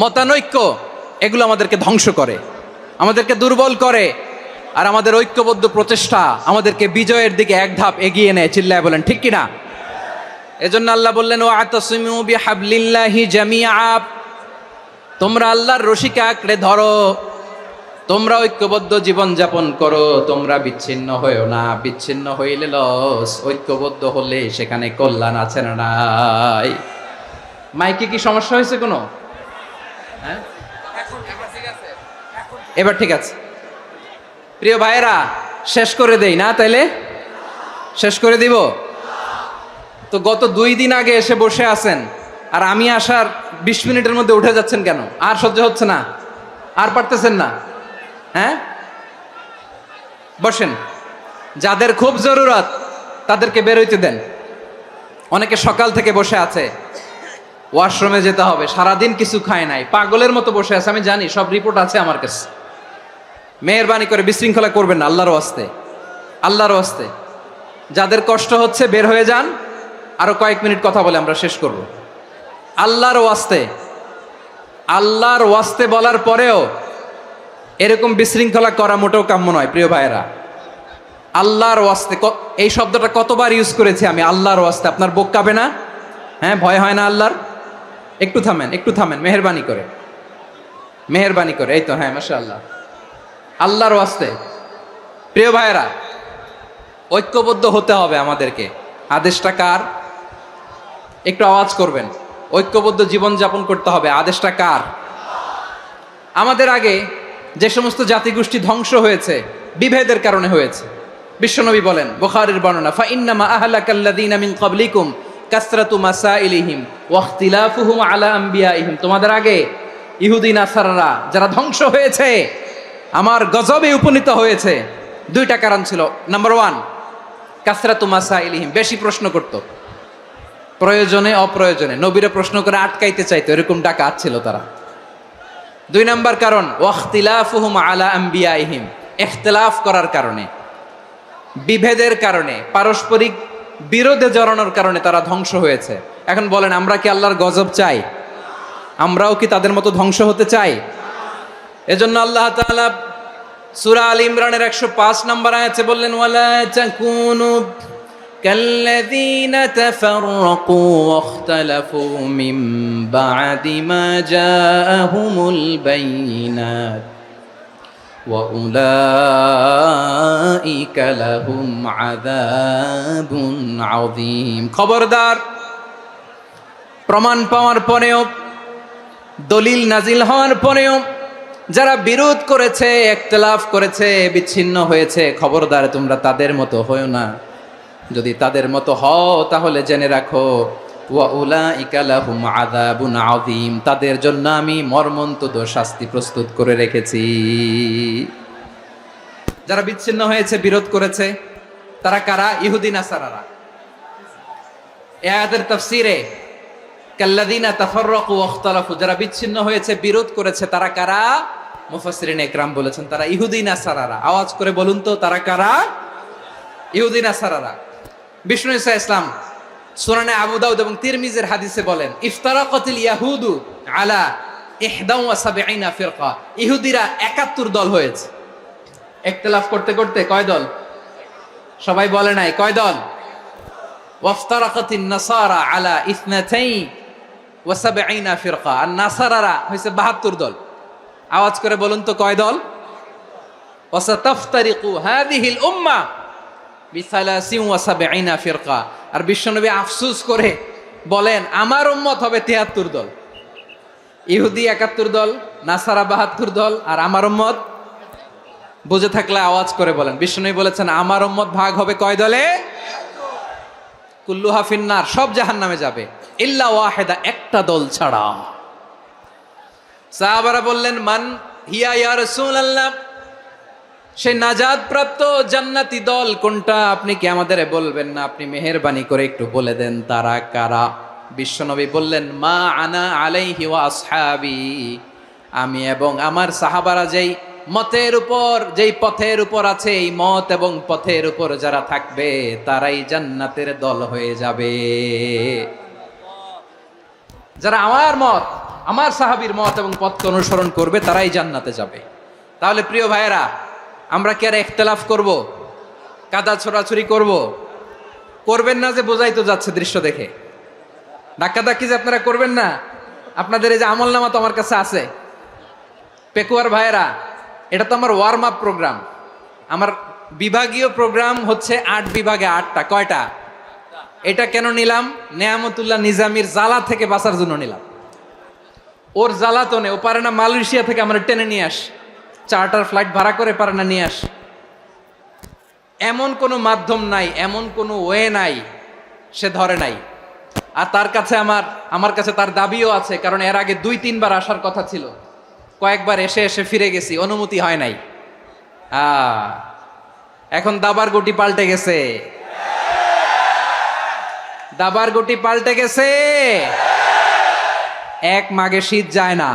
মতানৈক্য, এগুলো আমাদেরকে ধ্বংস করে, আমাদেরকে দুর্বল করে। আর আমাদের ঐক্যবদ্ধ প্রচেষ্টা আমাদেরকে বিজয়ের দিকে এক ধাপ এগিয়ে নেয়। চিল্লায় বলেন ঠিক কিনা? এজন্য আল্লাহ বললেন, ওয়াতাসিমু বিহাবলিল্লাহি জামিআ। তোমরা আল্লাহর রশিকে আঁকড়ে ধরো, তোমরা ঐক্যবদ্ধ জীবন যাপন করো, তোমরা বিচ্ছিন্ন হয়েও না। বিচ্ছিন্ন হইলে লস, ঐক্যবদ্ধ হলে সেখানে কল্যাণ আছে না নাই? মাইকে কি সমস্যা হয়েছে কোনো? হ্যাঁ, এবার ঠিক আছে। প্রিয় ভাইয়েরা, শেষ করে দেই না? তাইলে শেষ করে দিব তো। গত 2 দিন আগে এসে বসে আছেন, আর আমি আসার 20 মিনিটের মধ্যে উঠে যাচ্ছেন কেন? আর সহ্য হচ্ছে না? আর পারতেছেন না? হ্যাঁ, বসেন। যাদের খুব জরুরত তাদেরকে বের হইতে দেন। অনেকে সকাল থেকে বসে আছে, ওয়াশরুমে যেতে হবে, সারাদিন কিছু খায় নাই, পাগলের মতো বসে আছে। আমি জানি, সব রিপোর্ট আছে আমার কাছে। মেহেরবানি করে বিশৃঙ্খলা করবেন না, আল্লাহর ওয়াস্তে, আল্লাহর ওয়াস্তে। যাদের কষ্ট হচ্ছে বের হয়ে যান। আরো কয়েক মিনিট কথা বলে আমরা শেষ করব। আল্লাহর ওয়াস্তে, আল্লাহর ওয়াস্তে বলার পরেও এরকম বিশৃঙ্খলা করা মোটেও কাম্য নয়। প্রিয় ভাইয়েরা, আল্লাহর ওয়াস্তে, এই শব্দটা কতবার ইউজ করেছি আমি, আল্লাহর ওয়াস্তে। আপনার বুক কাঁপে না? হ্যাঁ, ভয় হয় না আল্লাহর? একটু থামেন, একটু থামেন, মেহেরবানি করে, মেহেরবানি করে। এই তো, হ্যাঁ, মাশাআল্লাহ। আল্লাহর ওয়াস্তে। প্রিয় ভাইয়েরা, ঐক্যবদ্ধ হতে হবে আমাদেরকে। আদেশটা কার? একটু আওয়াজ করবেন। ঐক্যবদ্ধ জীবন যাপন করতে হবে, আদেশটা কার? আমাদের আগে যে সমস্ত জাতিগোষ্ঠী ধ্বংস হয়েছে, বিভেদের কারণে হয়েছে। বিশ্বনবী বলেন, বুখারীর বর্ণনা, ফাইন্নামা আহলাকাল্লাযীনা মিন ক্বাবলিকুম কাসরাতু মাসাইলিহিম ওয়া ইখতিলাফুহুম আলা আম্বিয়াইহিম। তোমাদের আগে ইহুদি নাসারারা যারা ধ্বংস হয়েছে, আমার গজবে উপনীত হয়েছে, 2টা কারণ ছিল। নাম্বার 1, কাসরাতু মাসাইলিহিম, বেশি প্রশ্ন করত, প্রয়োজনে অপ্রয়োজনে নবীরা প্রশ্ন করে আটকাইতে চাইতো, এরকম ডাকাত ছিল তারা। 2 নাম্বার কারণ, ওয়াখতিলাফুহুম আলা আম্বিয়াইহিম, ইখতিলাফ করার কারণে, বিভেদের কারণে, পারস্পরিক বিরোধে জড়ানোর কারণে তারা ধ্বংস হয়েছে। এখন বলেন, আমরা কি আল্লাহর গজব চাই? আমরাও কি তাদের মতো ধ্বংস হতে চাই? এজন্য আল্লাহ তাআলা সূরা আল ইমরানের 105 নম্বর আয়াতে বললেন, ওয়ালা তাকুনু কাল্লাযীনা তাফাররাকু ওয়াখতালাফু মিন বা'দি মা জাআহুমুল বাইয়িনাত ওয়া উলাইকা লাহুম আযাবুন আযীম। খবরদার, প্রমাণ পাওয়ার পরেও, দলিল নাজিল হওয়ার পরেও যারা বিরোধ করেছে, ইখতিলাফ করেছে, বিচ্ছিন্ন হয়েছে, খবরদার তোমরা তাদের মতো হও না। যদি তাদের মতো হও তাহলে জেনে রাখো, ওয়া উলাইকা লাহুম আযাবুন আযীম, তাদের জন্য আমি মর্মন্তুদ শাস্তি প্রস্তুত করে রেখেছি। যারা বিচ্ছিন্ন হয়েছে, বিরোধ করেছে, তারা কারা? ইহুদি নাসারারা। এই আয়াতের তাফসীরে কাল্লাযীনা তাফাররাকু ওয়াখতালাফু, যারা বিচ্ছিন্ন হয়েছে, বিরোধ করেছে, তারা কারা? মুফাসসিরিন ইকরাম বলেছেন তারা ইহুদি নাসারারা। আওয়াজ করে বলুন তো, তারা কারা? ইহুদি নাসারারা। বিষ্ণু ঈসা ইসলাম সুনানে আবু দাউদ এবং তিরমিজির হাদিসে বলেন, ইফতারাকাতিল ইয়াহুদু আলা 71 ফিরকা, ইহুদিরা 71 দল হয়েছে। ইখতিলাফ করতে করতে কয় দল? সবাই বলে নাই কয় দল? ওয়াফতারাকাতিন নাসারা আলা ইসনাতাই ওয়া সাবঈনা ফিরকা। আর নাসারারা হইছে 72 দল। আওয়াজ করে বলুন তো কয় দল? ওয়া সাতাফতারিকু হাযিহিল উম্মাহ বিসালাসিন ওয়া সাবঈনা ফিরকা। আর বিশ্বনবী আফসোস করে বলেন আমার উম্মত হবে 73 দল। ইহুদি 71 দল, নাসারা 72 দল, আর আমার উম্মত। বুঝে থাকলে আওয়াজ করে বলেন। বিশ্বনবী বলেছেন আমার উম্মত ভাগ হবে কয় দলে? কুল্লুহা ফিন্নার, সব জাহান্নামে যাবে, ইল্লা ওয়াহিদা, একটা দল ছাড়া। সাহাবারা বললেন মান হিয়া ইয়া রাসূলুল্লাহ, সেই নাজাত প্রাপ্ত জান্নাতি দল কোনটা? আপনি কি আমাদের বলবেন না? আপনি মেহেরবানি করে একটু বলে দেন তারা কারা। বিশ্বনবী বললেন মা আনা আলাইহি ওয়া আসহাবি, আমি এবং আমার সাহাবারা যেই মতের উপর, যেই পথের উপর আছে, এই মত এবং পথের উপর যারা থাকবে তারাই জান্নাতের দল হয়ে যাবে। যারা আমার মত, আমার সাহাবীর মত এবং পথকে অনুসরণ করবে তারাই জান্নাতে যাবে। তাহলে প্রিয় ভাইয়েরা, আমরা কি আর ইখতিলাফ করব? কাদা ছোড়াছুরি করব? করবেন না যে বোঝাই তো যাচ্ছে দৃশ্য দেখে। ধাক্কাধাক্কি যে আপনারা করবেন না। আপনাদের এই যে আমলনামা তো আমার কাছে আছে। পেকুয়ার ভাইয়েরা, এটা তো আমার ওয়ার্ম আপ প্রোগ্রাম। আমার বিভাগীয় প্রোগ্রাম হচ্ছে 8 বিভাগে 8টা। কয়টা? এটা কেন নিলাম? নেয়ামতুল্লাহ নিজামীর জ্বালা থেকে বাঁচার জন্য নিলাম। ওর জ্বালাতনে ও পারে না মালয়েশিয়া থেকে আমরা টেনে নিয়ে আস, চার্টার ফ্লাইট ভাড়া করে পারে না নিয়ে আস। এমন কোনো মাধ্যম নাই, এমন কোনো ওয়ে নাই সে ধরে নাই। আর তার কাছে আমার কাছে তার দাবিও আছে, কারণ এর আগে 2-3 বার আসার কথা ছিল। কয়েকবার এসে এসে ফিরে গেছি, অনুমতি হয় নাই। এখন দাবার গুটি পাল্টে গেছে, দাবার গুটি পাল্টে গেছে। এক মাঘে শীত যায় না,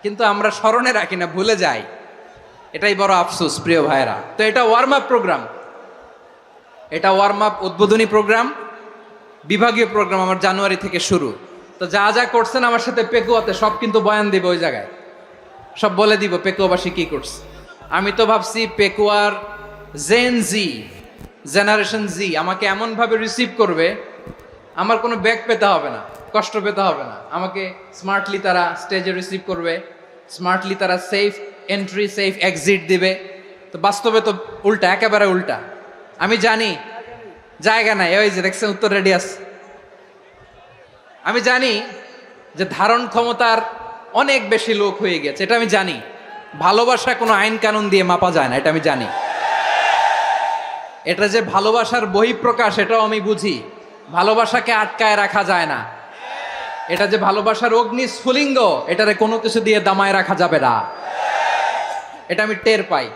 কিন্তু আমরা স্মরণে রাখি না, ভুলে যাই। এটাই বড় আফসোস প্রিয় ভাইরা। তো এটা ওয়ার্ম আপ প্রোগ্রাম, এটা ওয়ার্ম আপ উদ্বোধনী প্রোগ্রাম, বিভাগীয় প্রোগ্রাম আমার জানুয়ারি থেকে শুরু। তো যা যা করছেন আমার সাথে পেকুয়াতে সব কিন্তু বয়ান দিব, ওই জায়গায় সব বলে দিব পেকুয়াবাসী কি করছে। আমি তো ভাবছি পেকুয়ার জেনারেশন জি আমাকে এমনভাবে রিসিভ করবে, আমার কোনো ব্যাক পেতে হবে না, কষ্ট পেতে হবে না। আমাকে স্মার্টলি তারা স্টেজে রিসিভ করবে, স্মার্টলি তারা সেফ এন্ট্রি সেফ এক্সিট দিবে। তো বাস্তবে তো উল্টা, একেবারে উল্টা। আমি জানি জায়গা নাই, ওই যে দেখছেন উত্তর রেডিয়াস। আমি জানি যে ধারণ ক্ষমতার অনেক বেশি লোক হয়ে গেছে, এটা আমি জানি। ভালোবাসা কোনো আইন কানুন দিয়ে মাপা যায় না, এটা আমি জানি। এটা যে ভালোবাসার বহিঃপ্রকাশ এটাও আমি বুঝি। ভালোবাসাকে আটকায় রাখা যায় না। এটা যে ভালোবাসার অগ্নি স্ফুলিঙ্গ, এটারে কোনো কিছু দিয়ে দামায় রাখা যাবে না, এটা আমি টের পাই।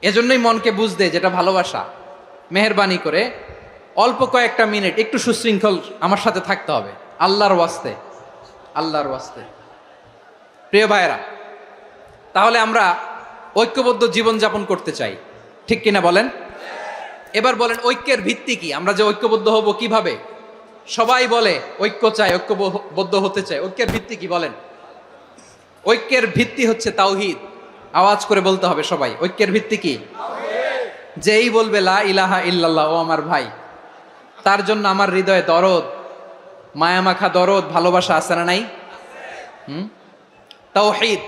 এজন্যই মনকে বুঝতে যেটা ভালোবাসা। মেহেরবানি করে অল্প কয়েকটা মিনিট একটু সুশৃঙ্খল আমার সাথে থাকতে হবে, আল্লাহর ওয়াস্তে, আল্লাহর ওয়াস্তে। প্রিয় ভাইয়েরা, তাহলে আমরা ঐক্যবদ্ধ জীবনযাপন করতে চাই, ঠিক কিনা বলেন? এবার বলেন ঐক্যের ভিত্তি কি? আমরা যে ঐক্যবদ্ধ হব কিভাবে? সবাই বলে ঐক্য চাই, ঐক্যবদ্ধ হতে চাই। ঐক্যের ভিত্তি কি বলেন? ঐক্যের ভিত্তি হচ্ছে তাওহীদ। আওয়াজ করে বলতে হবে সবাই, ঐক্যের ভিত্তি কি? যেই বলবে লা ইলাহা ইল্লাল্লাহ, ও আমার ভাই, তার জন্য আমার হৃদয়ে দরদ, মায়ামাখা দরদ, ভালোবাসা আছে না নাই? তাওহীদ,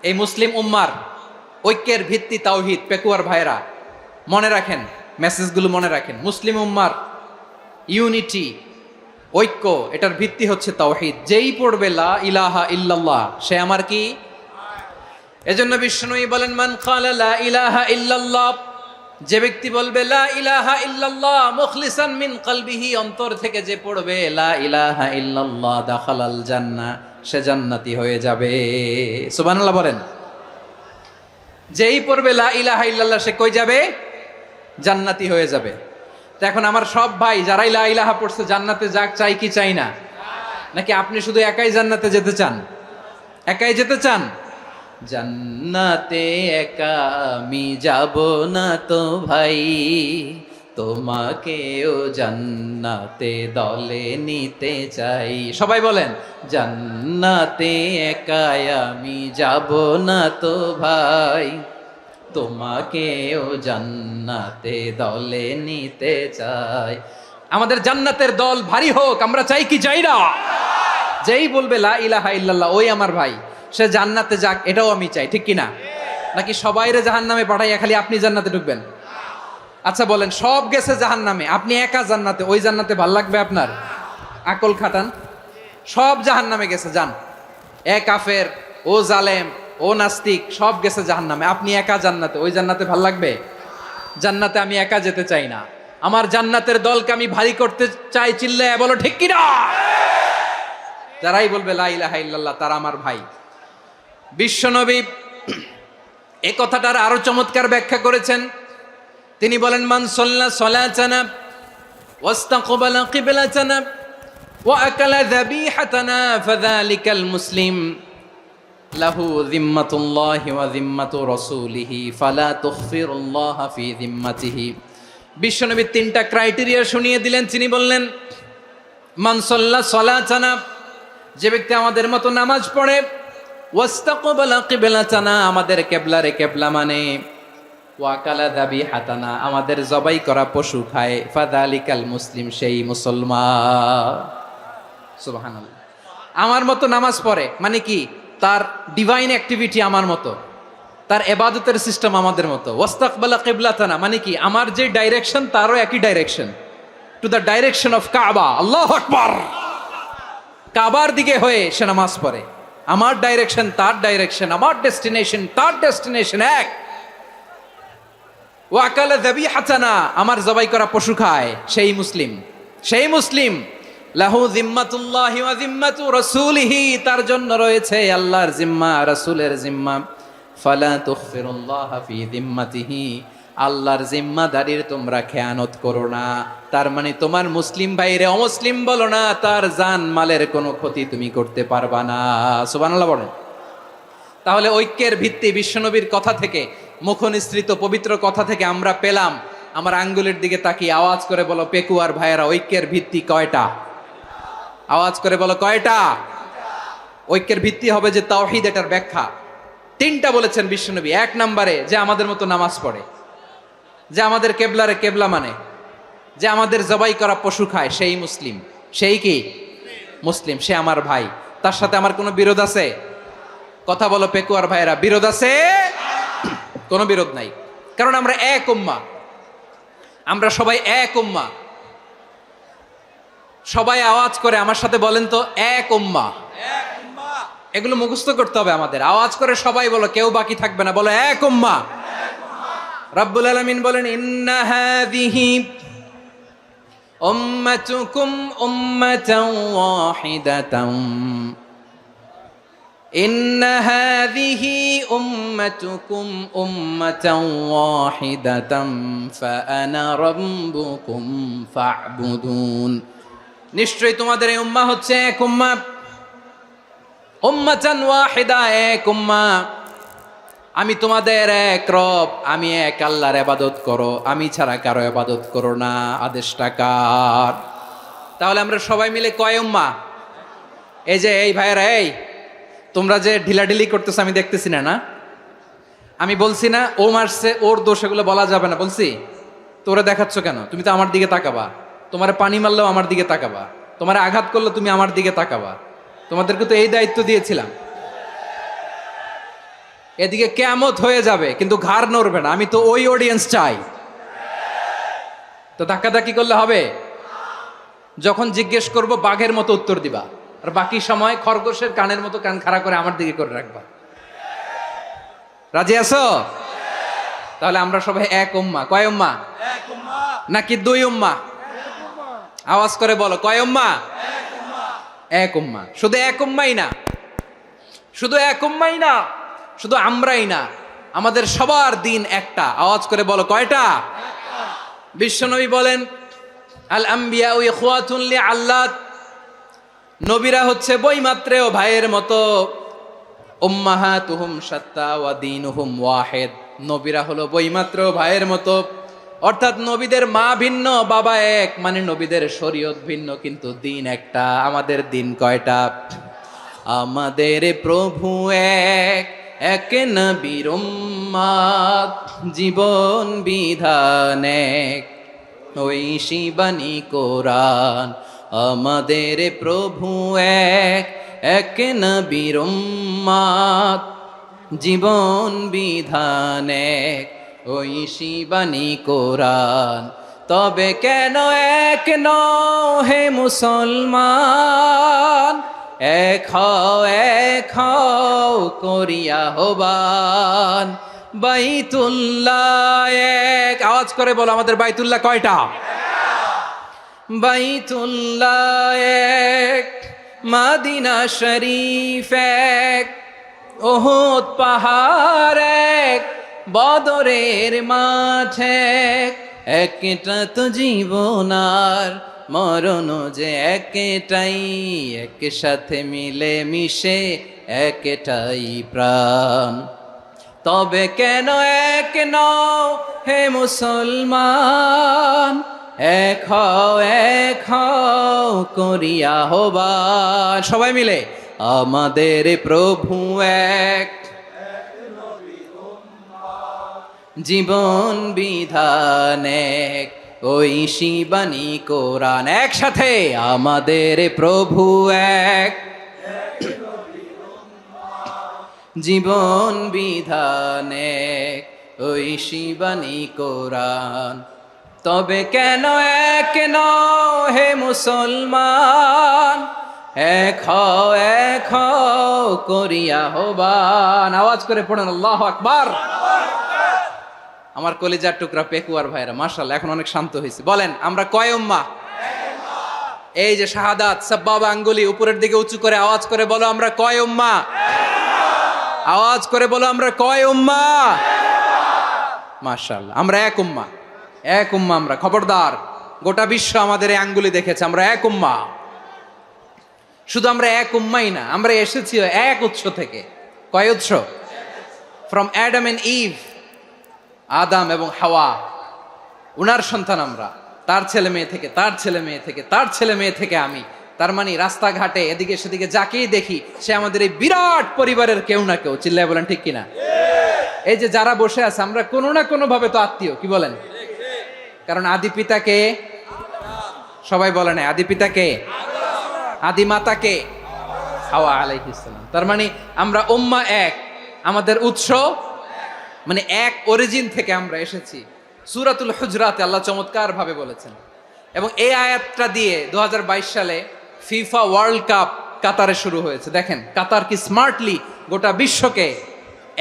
এই মুসলিম উম্মার ঐক্যের ভিত্তি তাওহীদ। পেকুয়ার ভাইরা মনে রাখেন, মেসেজগুলো মনে রাখেন। মুসলিম উম্মার ইউনিটি, ঐক্য, এটার ভিত্তি হচ্ছে তাওহীদ। যেই পড়বে লা ইলাহা ইল্লাল্লাহ সে আমার কি? এজন্য বিষ্ণুই বলেন মান ক্বালা লা ইলাহা ইল্লাল্লাহ, যে ব্যক্তি বলবে লা ইলাহা ইল্লাল্লাহ মুখলিসান মিন কলবিহি, অন্তর থেকে যে পড়বে লা ইলাহা ইল্লাল্লাহ, দাখালাল জান্নাহ, সে জান্নাতি হয়ে যাবে। সুবহানাল্লাহ বলেন। যেই পড়বে লা ইলাহা ইল্লাল্লাহ সে কই যাবে? জান্নাতি হয়ে যাবে। তো এখন আমার সব ভাই যারাই লা ইলাহা পড়ছে জান্নাতে যাক, চাই কি চাই না? নাকি আপনি শুধু একাই জান্নাতে যেতে চান? একাই যেতে চান? জান্নাতে একা আমি যাব না তো ভাই, তোমাকেও জান্নাতে দলে নিতে চাই। সবাই বলেন, জান্নাতে একাই আমি যাব না তো ভাই, তোমাকেও জান্নাতে দলে নিতে চাই। আমাদের জান্নাতের দল ভারী হোক, আমরা চাই কি চাই না? যেই বলবে লা ইলাহা ইল্লাল্লাহ ওই আমার ভাই, সে জান্নাতে যাক, এটাও আমি চাই, ঠিক কি না? নাকি সবাইরে জাহান্নামে পাঠাইয়া খালি আপনি জান্নাতে ঢুকবেন? আচ্ছা বলেন, সব গেছে জাহান্নামে, আপনি একা জান্নাতে, ওই জান্নাতে ভাল লাগবে আপনার? আকল খাটান। সব জাহান্নামে গেছে, যান। এ কাফের, ও জালেম, ও নাস্তিক, সব গেছে জাহান্নামে, আপনি একা জান্নাতে, ওই জান্নাতে ভাল লাগবে? জান্নাতে আমি একা যেতে চাই না, আমার জান্নাতের দলকে আমি ভারী করতে চাই। চিল্লায় বলো ঠিক কি না? যারাই বলবে লা ইলাহা ইল্লাল্লাহ তারা আমার ভাই। বিশ্বনবী এই কথাটার আরো চমৎকার ব্যাখ্যা করেছেন। তিনি বলেন, মান সাল্লা সালাতানা ওয়াস্তাকবালা কিবলাতানা ওয়া আকালা যাবিহাতানা ফাযালিকাল মুসলিম লাহু যিম্মাতুল্লাহি ওয়া যিম্মাতু রাসূলিহি ফালা তুখফিরুল্লাহা ফি যিম্মাতিহি। বিশ্বনবী তিনটা ক্রাইটেরিয়া শুনিয়ে দিলেন। তিনি বললেন, মান সাল্লা সালাতানা, যে ব্যক্তি আমাদের মতো নামাজ পড়ে, ওয়াস্তাকবালা কিবলাতানা, আমাদের কিবলারে কিবলা মানে, ওয়াকালা যাবিহাতানা, আমাদের জবাই করা পশু খায়, ফাযালিকাল মুসলিম, সেই মুসলমান। সুবহানাল্লাহ। আমার মতো নামাজ পড়ে মানে কি? তার ডিভাইন অ্যাক্টিভিটি আমার মতো, তার ইবাদতের সিস্টেম আমাদের মতো। ওয়াস্তাকবালা কিবলাতানা মানে কি? আমার যে ডাইরেকশন তারও একই direction, to the direction of কাবা। আল্লাহু আকবার। কাবার দিকে হয়ে সে নামাজ পড়ে, আমার ডাইরেকশন তার ডাইরেকশন, আমার ডেস্টিনেশন তার ডেস্টিনেশন এক। ওয়াকালা যাবিহাতানা, আমার জবাই করা পশু খায়, সেই মুসলিম, সেই মুসলিম। লাহু যিম্মাতুল্লাহি ওয়া যিম্মাতু রাসূলিহি, তার জন্য রয়েছে আল্লাহর জিম্মা, রাসূলের জিম্মা। ফালা তুখফিরুল্লাহা ফি যিম্মাতিহি, আল্লাহর জিম্মাদারির তোমরা খেয়ানত করো না। তার মানে তোমার মুসলিম ভাইরে অমুসলিম বলো না, তার জান মালের কোনো ক্ষতি তুমি করতে পারবা না। সুবহানাল্লাহ বলেন। তাহলে ঐক্যের ভিত্তি বিশ্বনবীর কথা থেকে, মুখনিসৃত পবিত্র কথা থেকে আমরা পেলাম। আমার আঙ্গুলের দিকে তাকিয়ে আওয়াজ করে বলো পেকুয়ার ভাইয়েরা, ঐক্যের ভিত্তি কয়টা? আওয়াজ করে বলো কয়টা? ঐক্যের ভিত্তি হবে যে তাওহীদ, এটার ব্যাখ্যা তিনটা বলেছেন বিশ্বনবী। এক নম্বরে, যে আমাদের মতো নামাজ পড়ে, যে আমাদের কেবলারে কেবলা মানে, যে আমাদের জবাই করা পশু খায়, সেই মুসলিম। সেই কি মুসলিম? সে আমার ভাই, তার সাথে আমার কোনো বিরোধ আছে? কথা বলো পেকুয়ার ভাইয়েরা, বিরোধ আছে? কোনো বিরোধ নাই, কারণ আমরা এক উম্মাহ, আমরা সবাই এক উম্মাহ। সবাই আওয়াজ করে আমার সাথে বলেন তো, এক উম্মাহ। এগুলো মুখস্থ করতে হবে আমাদের। আওয়াজ করে সবাই বলো, কেউ বাকি থাকবে না, বলো এক উম্মাহ। রাব্বুল আলামিন বলেন, ইন্না হাযিহি উম্মাতুকুম উম্মাতান ওয়াহিদাতান, ইন্না হাযিহি উম্মাতুকুম উম্মাতান ওয়াহিদাতান ফাআনা রাব্বুকুম ফা'বুদুন। নিশ্চয়ই তোমাদের এই উম্মাহ হচ্ছে এক উম্মাহ, উম্মাতান ওয়াহিদা, এক উম্মাহ। আমি তোমাদের এক রব, আমি এক আল্লাহর ইবাদত করো, আমি ছাড়া কারো ইবাদত করো না। আদেশটা কার? তাহলে আমরা সবাই মিলে কয় উম্মাহ? এই যে এই ভাইয়েরা, এই তোমরা যে ঢিলাঢিলি করতেছো আমি দেখতেছি না, না আমি বলছি না ও মারছে ওর দোষ, এগুলো বলা যাবে না বলছি? তোরা দেখাচ্ছ কেন? তুমি তো আমার দিকে তাকাবা। তোমার পানি মারলেও আমার দিকে তাকাবা, তোমার আঘাত করলে তুমি আমার দিকে তাকাবা। তোমাদেরকে তো এই দায়িত্ব দিয়েছিলাম। এদিকে কিয়ামত হয়ে যাবে কিন্তু ঘাড় নড়বে না, আমি তো ওই অডিয়েন্স চাই। তো ধাক্কাধাক্কি করলে হবে? যখন জিজ্ঞেস করব বাঘের মতো উত্তর দিবা, আর বাকি সময় খরগোশের কানের মতো কান খাড়া করে আমার দিকে করে রাখবা। রাজি আছো? তাহলে আমরা সবাই এক উম্মাহ। কয় উম্মাহ? নাকি দুই উম্মাহ? আওয়াজ করে বলো, কয় উম্মাহ? এক উম্মাহ। শুধু এক উম্মাই না, শুধু এক উম্মাই না, শুধু আমরাই না, আমাদের সবার দিন একটা। আওয়াজ করে বলো কয়টা? বিশ্বনবী বলেন, আল আম্বিয়া ইখওয়াতুন লিআল্লাত, নবীরা হচ্ছে বৈমাত্রেয় ভাইয়ের মতো। উম্মাহাতুহুম শাত্তা ওয়া দীনুহুম ওয়াহিদ, নবীরা হলো বৈমাত্রেয় ভাইয়ের মতো, অর্থাৎ নবীদের মা ভিন্ন বাবা এক, মানে নবীদের শরীয়ত ভিন্ন কিন্তু দিন একটা। আমাদের দিন কয়টা? আমাদের প্রভু এক, এক নবীর উম্মত, জীবন বিধান এক, ওই শিবানী কোরআন। আমাদের প্রভু এক, এক নবীর উম্মত, জীবন বিধান এক, ওই শিবানী কোরআন। তবে কেন এক নও হে মুসলমান, এক হও করিয়া হবান। বাইতুল্লাহ এক, আওয়াজ করে বলো আমাদের বাইতুল্লাহ কয়টা? বাইতুল্লাহ এক, মাদিনা শরীফ এক, ওহুদ পাহাড় এক, বদরের মাঠ এক। একটা তো জীবন আর মরণ যে একটাই, একসাথে মিলে মিশে একটাই প্রাণ। তবে কেন এক নও হে মুসলমান, এক হও করিয়া হবান। সবাই মিলে আমাদের প্রভু এক, জীবন বিধান এক, ওই শিবানী কোরআন। একসাথে আমাদের প্রভু এক, জীবন বিধান এক, ওই শিবানী কোরআন। তবে কেন এক নও হে মুসলমান, এক হও করিয়া হবান। আওয়াজ করে পড়েন আল্লাহু আকবার। আমার কলিজার টুকরা পেকুয়ার ভাইরা মাশাআল্লাহ এখন অনেক শান্ত হয়েছে। বলেন আমরা কয় উম্মাহ? এই যে শাহাদাত সাব্বাবা আঙ্গুলি উপরের দিকে উঁচু করে আওয়াজ করে বলো আমরা কয় উম্মাহ? আওয়াজ করে বলো আমরা কয় উম্মাহ? মাশাআল্লাহ আমরা এক উম্মাহ, এক উম্মাহ আমরা। খবরদার, গোটা বিশ্ব আমাদের এই আঙ্গুলি দেখেছে, আমরা এক উম্মাহ। শুধু আমরা এক উম্মাই না, আমরা এসেছি এক উৎস থেকে। কয় উৎস? ফ্রম অ্যাডাম এন্ড ইভ, আদাম এবং হাওয়া, উনার সন্তান আমরা। তার ছেলে মেয়ে থেকে, তার ছেলে মেয়ে থেকে, তার ছেলে মেয়ে থেকে আমি। তার মানে রাস্তাঘাটে এদিকে সেদিকে যাকেই দেখি সে আমাদের এই বিরাট পরিবারের কেউ না কেউ। চিল্লায় বলেন ঠিক কিনা? এই যে যারা বসে আছে আমরা কোনো না কোনো ভাবে তো আত্মীয়, কি বলেন? কারণ আদি পিতাকে সবাই বলে না, আদি পিতাকে, আদি মাতাকে হাওয়া আলাইহিস সালাম। তার মানে আমরা উম্মাহ এক, আমাদের উৎস মানে এক অরিজিন থেকে আমরা এসেছি। সূরাতুল হুজরাতে আল্লাহ চমৎকার ভাবে বলেছেন। এবং এই আয়াতটা দিয়ে 2022 সালে ফিফা ওয়ার্ল্ড কাপ কাতারে শুরু হয়েছে। দেখেন কাতার কি স্মার্টলি গোটা বিশ্বকে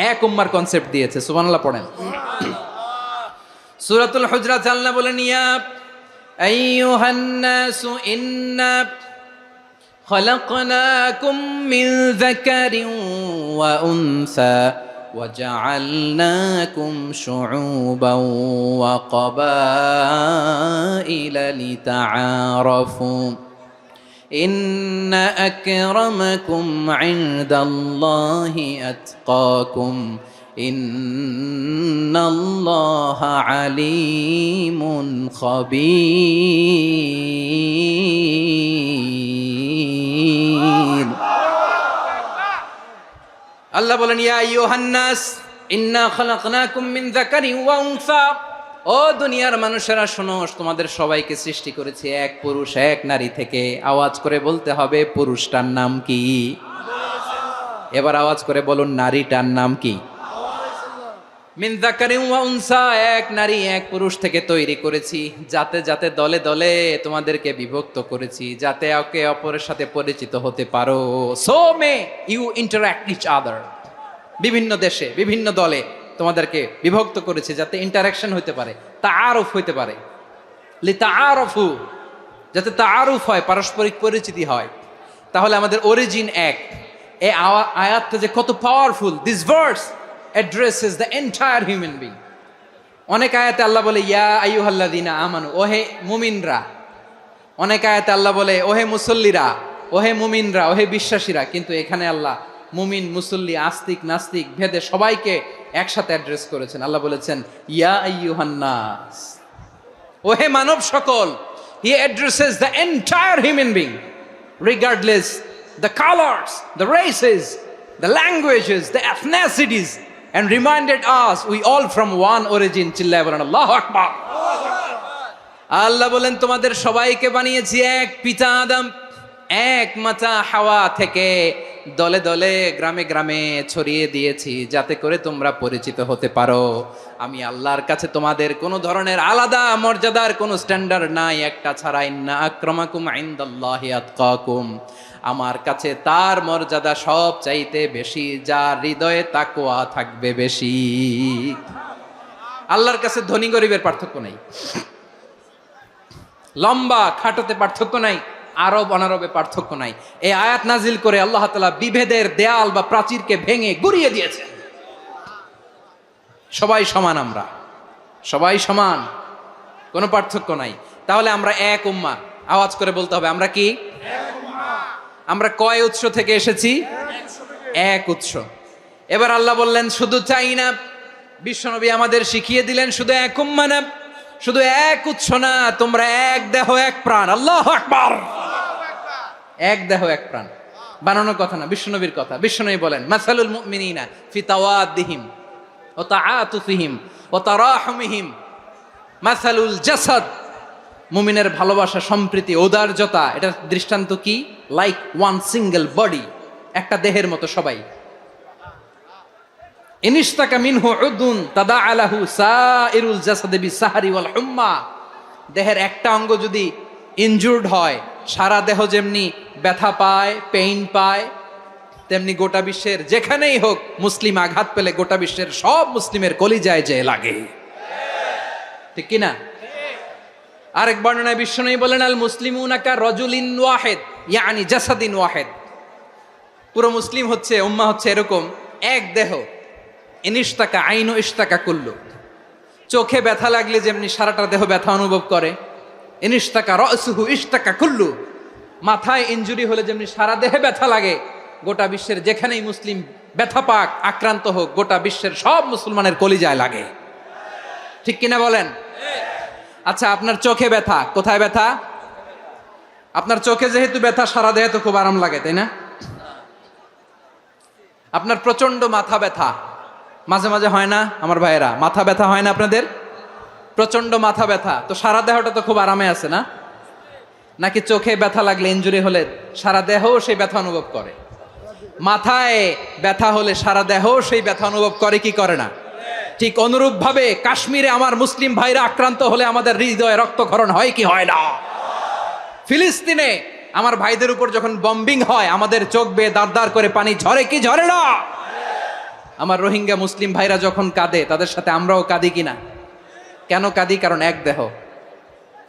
এক উম্মার কনসেপ্ট দিয়েছে। সুবহানাল্লাহ পড়েন। সূরাতুল হুজরাত আল্লাহ বলেন ইয়া আইয়ুহান নাসু ইন্না খলাকনাকুম মিন যাকারিন ওয়া উনসা وجعلناكم شعوبا وقبائل لتعارفوا إن أكرمكم عند الله أتقاكم إن الله عليم خبير। আল্লাহ বলেন ইয়া আইয়ুহান নাস ইন্না খলাকনাকুম মিন যাকারিন ওয়া উনসা, ও দুনিয়ার মানুষেরা শোনো, তোমাদের সবাইকে সৃষ্টি করেছি এক পুরুষ এক নারী থেকে। আওয়াজ করে বলতে হবে পুরুষটার নাম কি? এবার আওয়াজ করে বলুন নারীটার নাম কি? মিন যাকারিন ওয়া উনসা, এক নারী এক পুরুষ থেকে তৈরি করেছি। যাতে যাতে দলে দলে তোমাদেরকে বিভক্ত করেছি, যাতে একে অপরের সাথে পরিচিত হতে পারো। So may you interact each other. বিভিন্ন দেশে বিভিন্ন দলে তোমাদেরকে বিভক্ত করেছি যাতে ইন্টারাকশন হতে পারে, তাআরুফ হতে পারে। লিতাআরফু, যাতে তাআরুফ হয়, পারস্পরিক পরিচিতি হয়। তাহলে আমাদের অরিজিন এক। এই আয়াতটা যে কত powerful. This verse addresses the entire human being. অনেক আয়াতে আল্লাহ বলে ইয়া আইয়ুহাল্লাযীনা আমানু, ওহে মুমিনরা। অনেক আয়াতে আল্লাহ বলে ওহে মুসল্লিরা, ওহে মুমিনরা, ওহে বিশ্বাসীরা। কিন্তু এখানে আল্লাহ মুমিন মুসল্লি আস্তিক নাস্তিক ভেদে সবাইকে একসাথে অ্যাড্রেস করেছেন। আল্লাহ বলেছেন ইয়া আইয়ুহান নাস, ওহে মানব সকল, he addresses the entire human being regardless the colors, the races, the languages, the ethnicities, and reminded us we all from one origin. চিল্লায় বলেন আল্লাহু আকবার। আল্লাহ বলেন তোমাদের সবাইকে বানিয়েছি এক পিতা আদম, এক মাতা হাওয়া থেকে, দলে দলে গ্রামে গ্রামে ছড়িয়ে দিয়েছি যাতে করে তোমরা পরিচিত হতে পারো। আমি আল্লাহর কাছে তোমাদের কোনো ধরনের আলাদা মর্যাদার কোনো স্ট্যান্ডার্ড নাই একটা ছাড়া। ইন্না আক্রামাকুম ইনদাল্লাহি আতকাকুম, আমার কাছে তার মর্যাদা সব চাইতে বেশি যার হৃদয়ে তাকওয়া থাকবে বেশি। আল্লাহর কাছে ধনী গরিবের পার্থক্য নাই, লম্বা খাটোতে পার্থক্য নাই, আরব অনারবে পার্থক্য নাই। এই আয়াত নাজিল করে আল্লাহ তাআলা বিভেদের দেয়াল বা প্রাচীরকে ভেঙে গুড়িয়ে দিয়েছেন। সবাই সমান, আমরা সবাই সমান, কোনো পার্থক্য নাই। তাহলে আমরা এক উম্মাহ, আওয়াজ করে বলতে হবে আমরা কি? আমরা কয় উৎস থেকে এসেছি? এক উৎস। এবার আল্লাহ বললেন শুধু চাই না, বিশ্বনবী আমাদের শিখিয়ে দিলেন শুধু এক উম্মাহ না, শুধু এক উৎস না, তোমরা এক দেহ এক প্রাণ। আল্লাহু আকবার। এক দেহ এক প্রাণ বানানোর কথা না, বিশ্বনবীর কথা। বিশ্বনবী বলেন মাসালুল মুমিনিনা ফি তাওয়াদ্দিহিম ওয়া তাআতুফিহিম ওয়া তারাহুমিহিম মাসালুল জাসাদ। মুমিনের ভালোবাসা, সম্প্রীতি, ঔদার্যতা, এটার দৃষ্টান্ত কি? লাইক ওয়ান সিঙ্গেল বডি, একটা দেহের মতো সবাই। ইনিশতাকা মিনহু উদুন তাদাআ লাহু সাইরুল জাসাদি বিসাহরি ওয়াল হুম্মা। দেহের একটা অঙ্গ যদি ইনজুর্ড হয়, সারা দেহ যেমনি ব্যথা পায়, পেইন পায়, তেমনি গোটা বিশ্বের যেখানেই হোক মুসলিম আঘাত পেলে গোটা বিশ্বের সব মুসলিমের কলিজায় যে লাগে, ঠিক কিনা? আরেক বর্ণনায় বিশ্বনবী বলেন আল মুসলিমুনা কা রাজুলিন ওয়াহিদ ইয়ানি জাসাদিন ওয়াহিদ। পুরো মুসলিম হচ্ছে, উম্মাহ হচ্ছে এরকম এক দেহ। ইনিশতাকা আইনু ইশতাকা কুল্লু। চোখে ব্যথা লাগলে যেমনি সারাটা দেহ ব্যথা অনুভব করে, ইনিশতাকা রাসুহু ইশতাকা কুল্লু। মাথায় ইনজুরি হলে যেমনি সারা দেহে ব্যথা লাগে, গোটা বিশ্বের যেখানেই মুসলিম ব্যথা পাক, আক্রান্ত হোক, গোটা বিশ্বের সব মুসলমানের কলিজায় লাগে, ঠিক কিনা বলেন? আচ্ছা, আপনার চোখে ব্যথা, কোথায় ব্যথা? আপনার চোখে যেহেতু ব্যথা, সারা দেহে তো খুব আরাম লাগে, তাই না? আপনার প্রচন্ড মাথা ব্যথা মাঝে মাঝে হয় না আমার ভাইয়েরা? মাথা ব্যথা হয় না আপনাদের? প্রচন্ড মাথা ব্যথা, তো সারা দেহটা তো খুব আরামে আছে না? নাকি চোখে ব্যথা লাগলে, ইনজুরি হলে সারা দেহ সেই ব্যথা অনুভব করে? মাথায় ব্যথা হলে সারা দেহ সেই ব্যথা অনুভব করে কি করে না? ঠিক অনুরূপ ভাবে কাশ্মীরে আমার মুসলিম ভাইরা আক্রান্ত হলে আমাদের হৃদয়ে রক্তক্ষরণ হয় কি হয় না? ফিলিস্তিনে আমার ভাইদের উপর যখন বম্বিং হয়, আমাদের চোখ বেয়ে দাঁড় দাঁড় করে পানি ঝরে কি ঝরে না? আমার রোহিঙ্গা মুসলিম ভাইরা যখন কাঁদে, তাদের সাথে আমরাও কাঁদি কিনা? কেন কাঁদি? কারণ এক দেহ।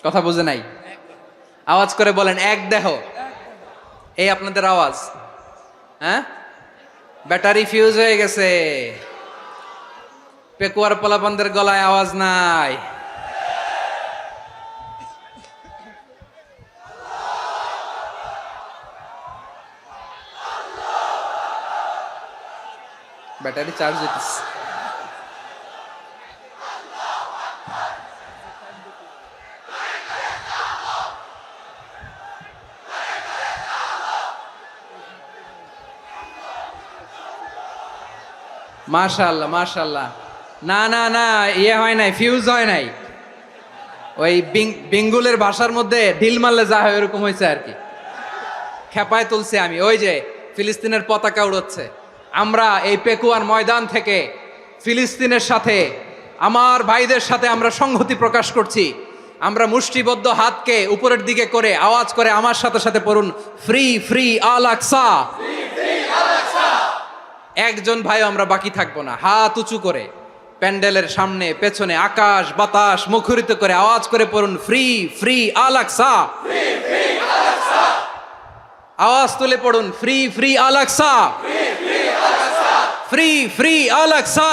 কথা বুঝে নাই? আওয়াজ করে বলেন এক দেহ। এই আপনাদের আওয়াজ, হ্যাঁ? ব্যাটারি ফিউজ হয়ে গেছে, পেকুয়ার পোলাপানদের গলায় আওয়াজ নাই। ব্যাটারি চার্জ হইতেছে। মাশাআল্লাহ মাশাআল্লাহ। না না না, ইয়ে হয় নাই, ফিউজ হয় নাই। ওই বেঙ্গুলের ভাষার মধ্যে ঢিল মারলে যা হয় এরকম হয়েছে আর কি। খেপায় তুলছে আমি। ওই যে ফিলিস্তিনের পতাকা উড়াচ্ছে, আমরা এই পেকুয়ার ময়দান থেকে ফিলিস্তিনের সাথে, আমার ভাইদের সাথে আমরা সংহতি প্রকাশ করছি। আমরা মুষ্টিবদ্ধ হাতকে উপরের দিকে করে আওয়াজ করে আমার সাথে সাথে পড়ুন, ফ্রি ফ্রি আল আকসা। একজন ভাই আমরা বাকি থাকবো না। হাত উঁচু করে প্যান্ডেলের সামনে পেছনে আকাশ বাতাস মুখরিত করে আওয়াজ করে পড়ুন, ফ্রি ফ্রি আল আকসা। আওয়াজ তুলে পড়ুন, free free Al Aqsa, free free Al Aqsa.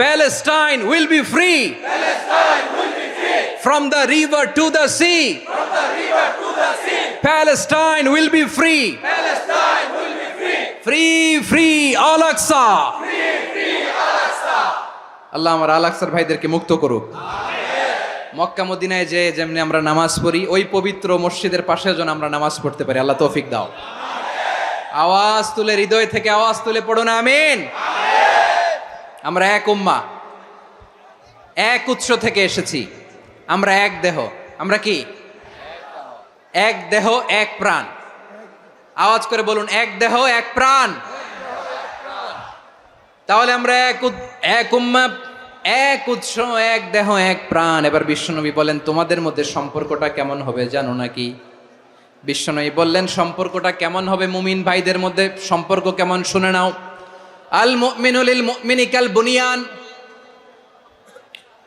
Palestine will be free from the river to the sea. Palestine will be free. Free free Al Aqsa. আল্লাহ আমার আল আকসার ভাইদেরকে মুক্ত করুক। মক্কা মদিনায় যে যেমনি আমরা নামাজ পড়ি, ওই পবিত্র মসজিদের পাশে যেন আমরা নামাজ পড়তে পারি। আল্লাহ তৌফিক দাও। আওয়াজ তুলে, হৃদয় থেকে আওয়াজ তুলে পড়ুন আমিন। আমরা এক উম্মাহ, এক উৎস থেকে এসেছি। আমরা এক দেহ। আমরা কি? এক দেহ এক প্রাণ। আওয়াজ করে বলুন, এক দেহ এক প্রাণ। তাহলে আমরা এক উম্মাহ, এক উৎস, এক দেহ এক প্রাণ। এবার বিশ্বনবী বলেন, তোমাদের মধ্যে সম্পর্কটা কেমন হবে জানো নাকি? বিশ্বনবী বললেন, সম্পর্কটা কেমন হবে মুমিন ভাইদের মধ্যে, সম্পর্ক কেমন শুনে নাও। আল মুমিনু লিল মুমিনি কাল বুনিয়ান,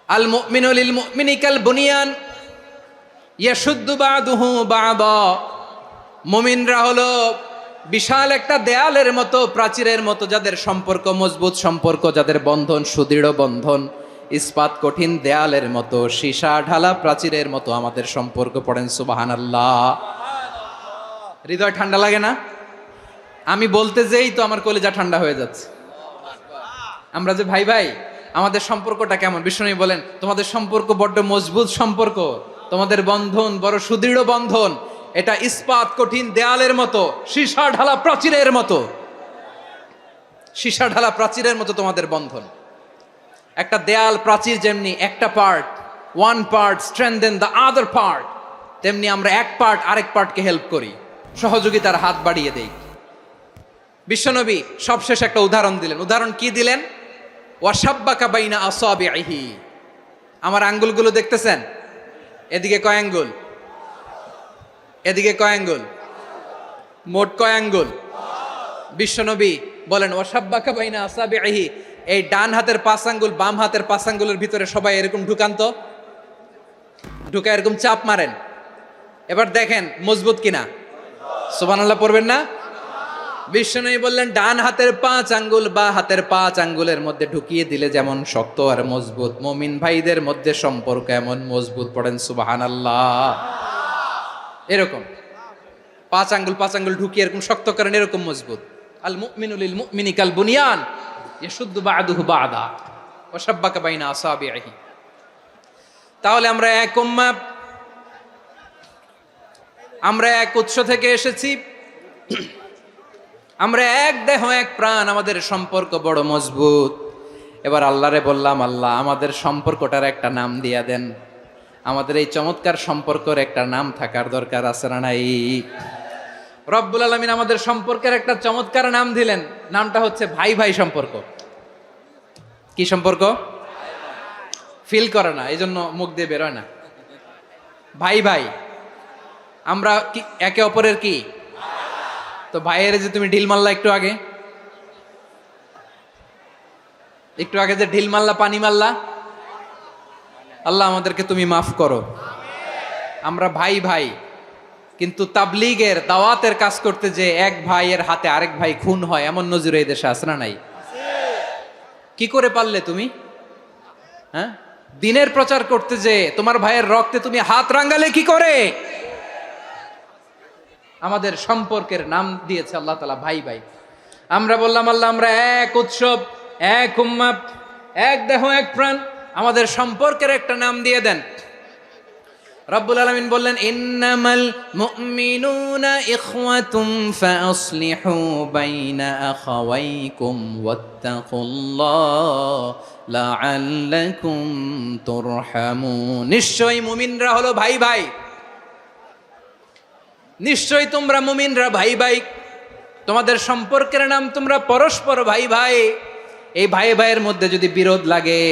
আল মুমিনু লিল মুমিনি কাল বুনিয়ান ইয়াশুদ্দু বাদুহু বাদা। মুমিনরা হলো বিশাল একটা দেয়ালের মতো, প্রাচীরের মতো, যাদের সম্পর্ক মজবুত সম্পর্ক, যাদের বন্ধন সুদৃঢ় বন্ধন, ইস্পাত কঠিন দেয়ালের মতো, সীসা ঢালা প্রাচীরের মতো আমাদের সম্পর্ক। পড়েন সুবহানাল্লাহ। হৃদয় ঠান্ডা লাগে না? আমি বলতে যেই তো আমার কলিজা ঠান্ডা হয়ে যাচ্ছে। আমরা যে ভাই ভাই, আমাদের সম্পর্কটা কেমন? বিষ্ণু বলেন, তোমাদের সম্পর্ক বড্ড মজবুত সম্পর্ক, তোমাদের বন্ধন বড় সুদৃঢ় বন্ধন, এটা ইস্পাত কঠিন দেয়ালের মতো, সীসা ঢালা প্রাচীরের মতো, সীসা ঢালা প্রাচীরের মতো তোমাদের বন্ধন। একটা দেয়াল প্রাচীর যেমনি একটা part, one part strengthen the other part, তেমনি আমরা এক পার্ট আরেক পার্টকে হেল্প করি, সহযোগিতার হাত বাড়িয়ে দেই। বিশ্বনবী সবশেষ একটা উদাহরণ দিলেন। উদাহরণ কি দিলেন? ওয়াসাব্বাকা বাইনা আসাবিহি। আমার আঙ্গুলগুলো দেখতেছেন? এদিকে কয় আঙ্গুল, এদিকে কয় আঙ্গুল, মোট কয় আঙ্গুল? বিশ্বনবী বলেন, ওয়াসাব্বাকা বাইনা আসাবিহি, এই ডান হাতের 5 আঙ্গুল বাম হাতের 5 আঙ্গুলের ভিতরে সবাই এরকম ঢুকান্ত, ঢুকা এরকম চাপ মারেন। এবার দেখেন মজবুত কিনা। সুবহানাল্লাহ পড়বেন না? বিশ্বনবী বললেন, ডান হাতের 5 আঙ্গুল বা হাতের 5 আঙ্গুলের মধ্যে ঢুকিয়ে দিলে যেমন শক্ত আর মজবুত, মুমিন ভাইদের মধ্যে সম্পর্ক এমন মজবুত। পড়েন সুবহানাল্লাহ। এরকম 5 আঙ্গুল ঢুকিয়ে এরকম শক্ত করেন, এরকম মজবুত। আল মুমিনু লিল মুমিনি কাল বুনিয়ান ইয়াশুদ্দু বাদুহু বাদা ওয়া শাব্বাকা বাইনা আসাবিহি। তাহলে আমরা এক উম্মাহ, আমরা এক উৎস থেকে এসেছি, আমরা এক দেহ এক প্রাণ, আমাদের সম্পর্ক বড় মজবুত। এবার আল্লাহরে বললাম, আল্লাহ আমাদের সম্পর্কটার একটা নাম দিয়া দেন। আমাদের এই চমৎকার সম্পর্কের একটা নাম থাকার দরকার আছে না নাই? রব্বুল আলামিন আমাদের সম্পর্কের একটা চমৎকার নাম দিলেন। নামটা হচ্ছে ভাই ভাই সম্পর্ক। কি সম্পর্ক? ফিল করে না, এই জন্য মুখ দিয়ে বেরোয় না। ভাই ভাই, আমরা কি একে অপরের কি? তো ভাইয়ের যে তুমি ঢিল মারলা একটু আগে, একটু আগে যে ঢিল মারলা, পানি মারলা, আল্লাহ আমাদেরকে তুমি মাফ করো। আমরা ভাই ভাই, কিন্তু তাবলীগের দাওয়াতের কাজ করতে যে এক ভাইয়ের হাতে আরেক ভাই খুন হয়, এমন নজির এই দেশে আছে না নাই? কি করে পারলে তুমি? হ্যাঁ, দিনের প্রচার করতে যে তোমার ভাইয়ের রক্তে তুমি হাত রাঙ্গালে কি করে? আমাদের সম্পর্কের নাম দিয়েছে আল্লাহ তাআলা ভাই ভাই। আমরা বললাম, আল্লাহ আমরা এক উৎসব, এক উম্মাহ, এক দেহ এক প্রাণ, আমাদের সম্পর্কের একটা নাম দিয়ে দেন। রব্বুল আলামিন বললেন, ইন্নামাল মুমিনুনা ইখওয়াতুম ফাসলিহু বাইনা আখাওয়াইকুম ওয়াত্তাকুল্লাহ লাআল্লাকুম তুরহামুন। নিশ্চয়ই মুমিনরা হলো ভাই ভাই, নিশ্চয়ই তোমরা মুমিনরা ভাই ভাই, তোমাদের সম্পর্কের নাম তোমরা পরস্পর ভাই ভাই। এই ভাই ভাইয়ের মধ্যে যদি বিরোধ লাগে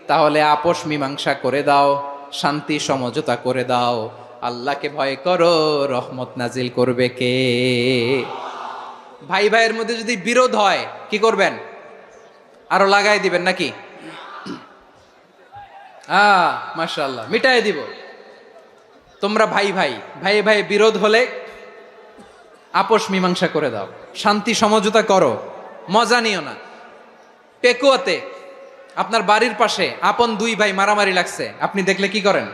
তাহলে আপোষ মীমাংসা করে দাও, শান্তি সমঝোতা করে দাও। আল্লাহকে ভয় করো, রহমত নাজিল করবে কে? ভাই ভাইয়ের মধ্যে যদি বিরোধ হয় কি করবেন? আরো লাগাই দিবেন নাকি? মাশাআল্লাহ, মিটাই দিব। তোমরা ভাই ভাই, ভাই ভাই বিরোধ হলে আপোষ মীমাংসা করে দাও, শান্তি সমঝোতা করো, মজা নিও না। পেকুয়াতে আপনার বাড়ির পাশে আপন 2 ভাই মারামারি লাগছে, আপনি দেখলে কি করেন?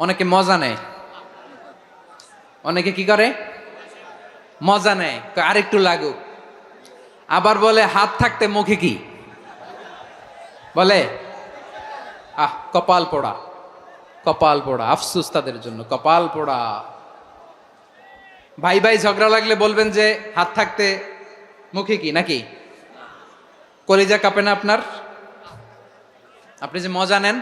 অনেকে মজা নেয়। অনেকে কি করে? মজা নেয়, আরেকটু লাগুক। আবার বলে হাত থাকতে মুখে কি বলে? কপাল পোড়া, কপাল পোড়া, আফসুস তাদের জন্য, কপাল পোড়া। ভাই ভাই ঝগড়া লাগলে বলবেন যে হাত থাকতে মুখে কি নাকি? কলিজা কাঁপে না আপনার? আপনি যে মজা নেন,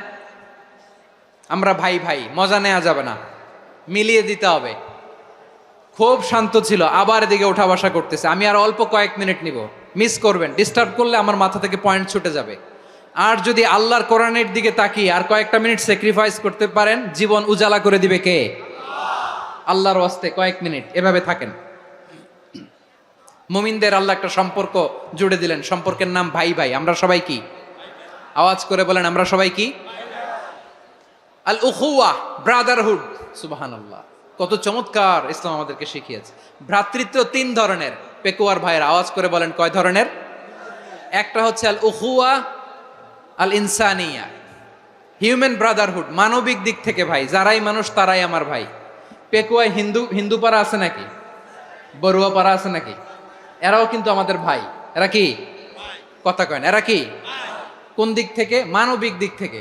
আমরা ভাই ভাই, মজা নেওয়া যাবে না, মিলিয়ে দিতে হবে। খুব শান্ত ছিল, আবার এদিকে ওঠা বসা করতেছে, আমি আর অল্প কয়েক মিনিট নিব, মিস করবেন, ডিস্টার্ব করলে আমার মাথা থেকে পয়েন্ট ছুটে যাবে। আর যদি আল্লাহর কোরআনের দিকে তাকিয়ে আর কয়েকটা মিনিট স্যাক্রিফাইস করতে পারেন, জীবন উজালা করে দিবে কে? আল্লাহর ওয়াস্তে কয়েক মিনিট এভাবে থাকেন। মুমিনদের আল্লাহ একটা সম্পর্ক জুড়ে দিলেন, সম্পর্কের নাম ভাই ভাই। আমরা সবাই কি? আওয়াজ করে বলেন, আমরা সবাই কি? আল উখুয়া, ব্রাদারহুড। সুবহানাল্লাহ, কত চমৎকার ইসলাম আমাদেরকে শিখিয়েছে। ভ্রাতৃত্ব তিন ধরনের। পেকুয়ার ভাইয়ের আওয়াজ করে বলেন, কয় ধরনের? একটা হচ্ছে আল উখুয়া আল ইনসানিয়া, হিউম্যান ব্রাদারহুড, মানবিক দিক থেকে ভাই, যারাই মানুষ তারাই আমার ভাই। পেকুয়ায় হিন্দু পাড়া আছে নাকি? বড়ুয়া পাড়া আছে নাকি? এরাও কিন্তু আমাদের ভাই। এরা কি? কথা কয় না, এরা কি? কোন দিক থেকে? মানবিক দিক থেকে,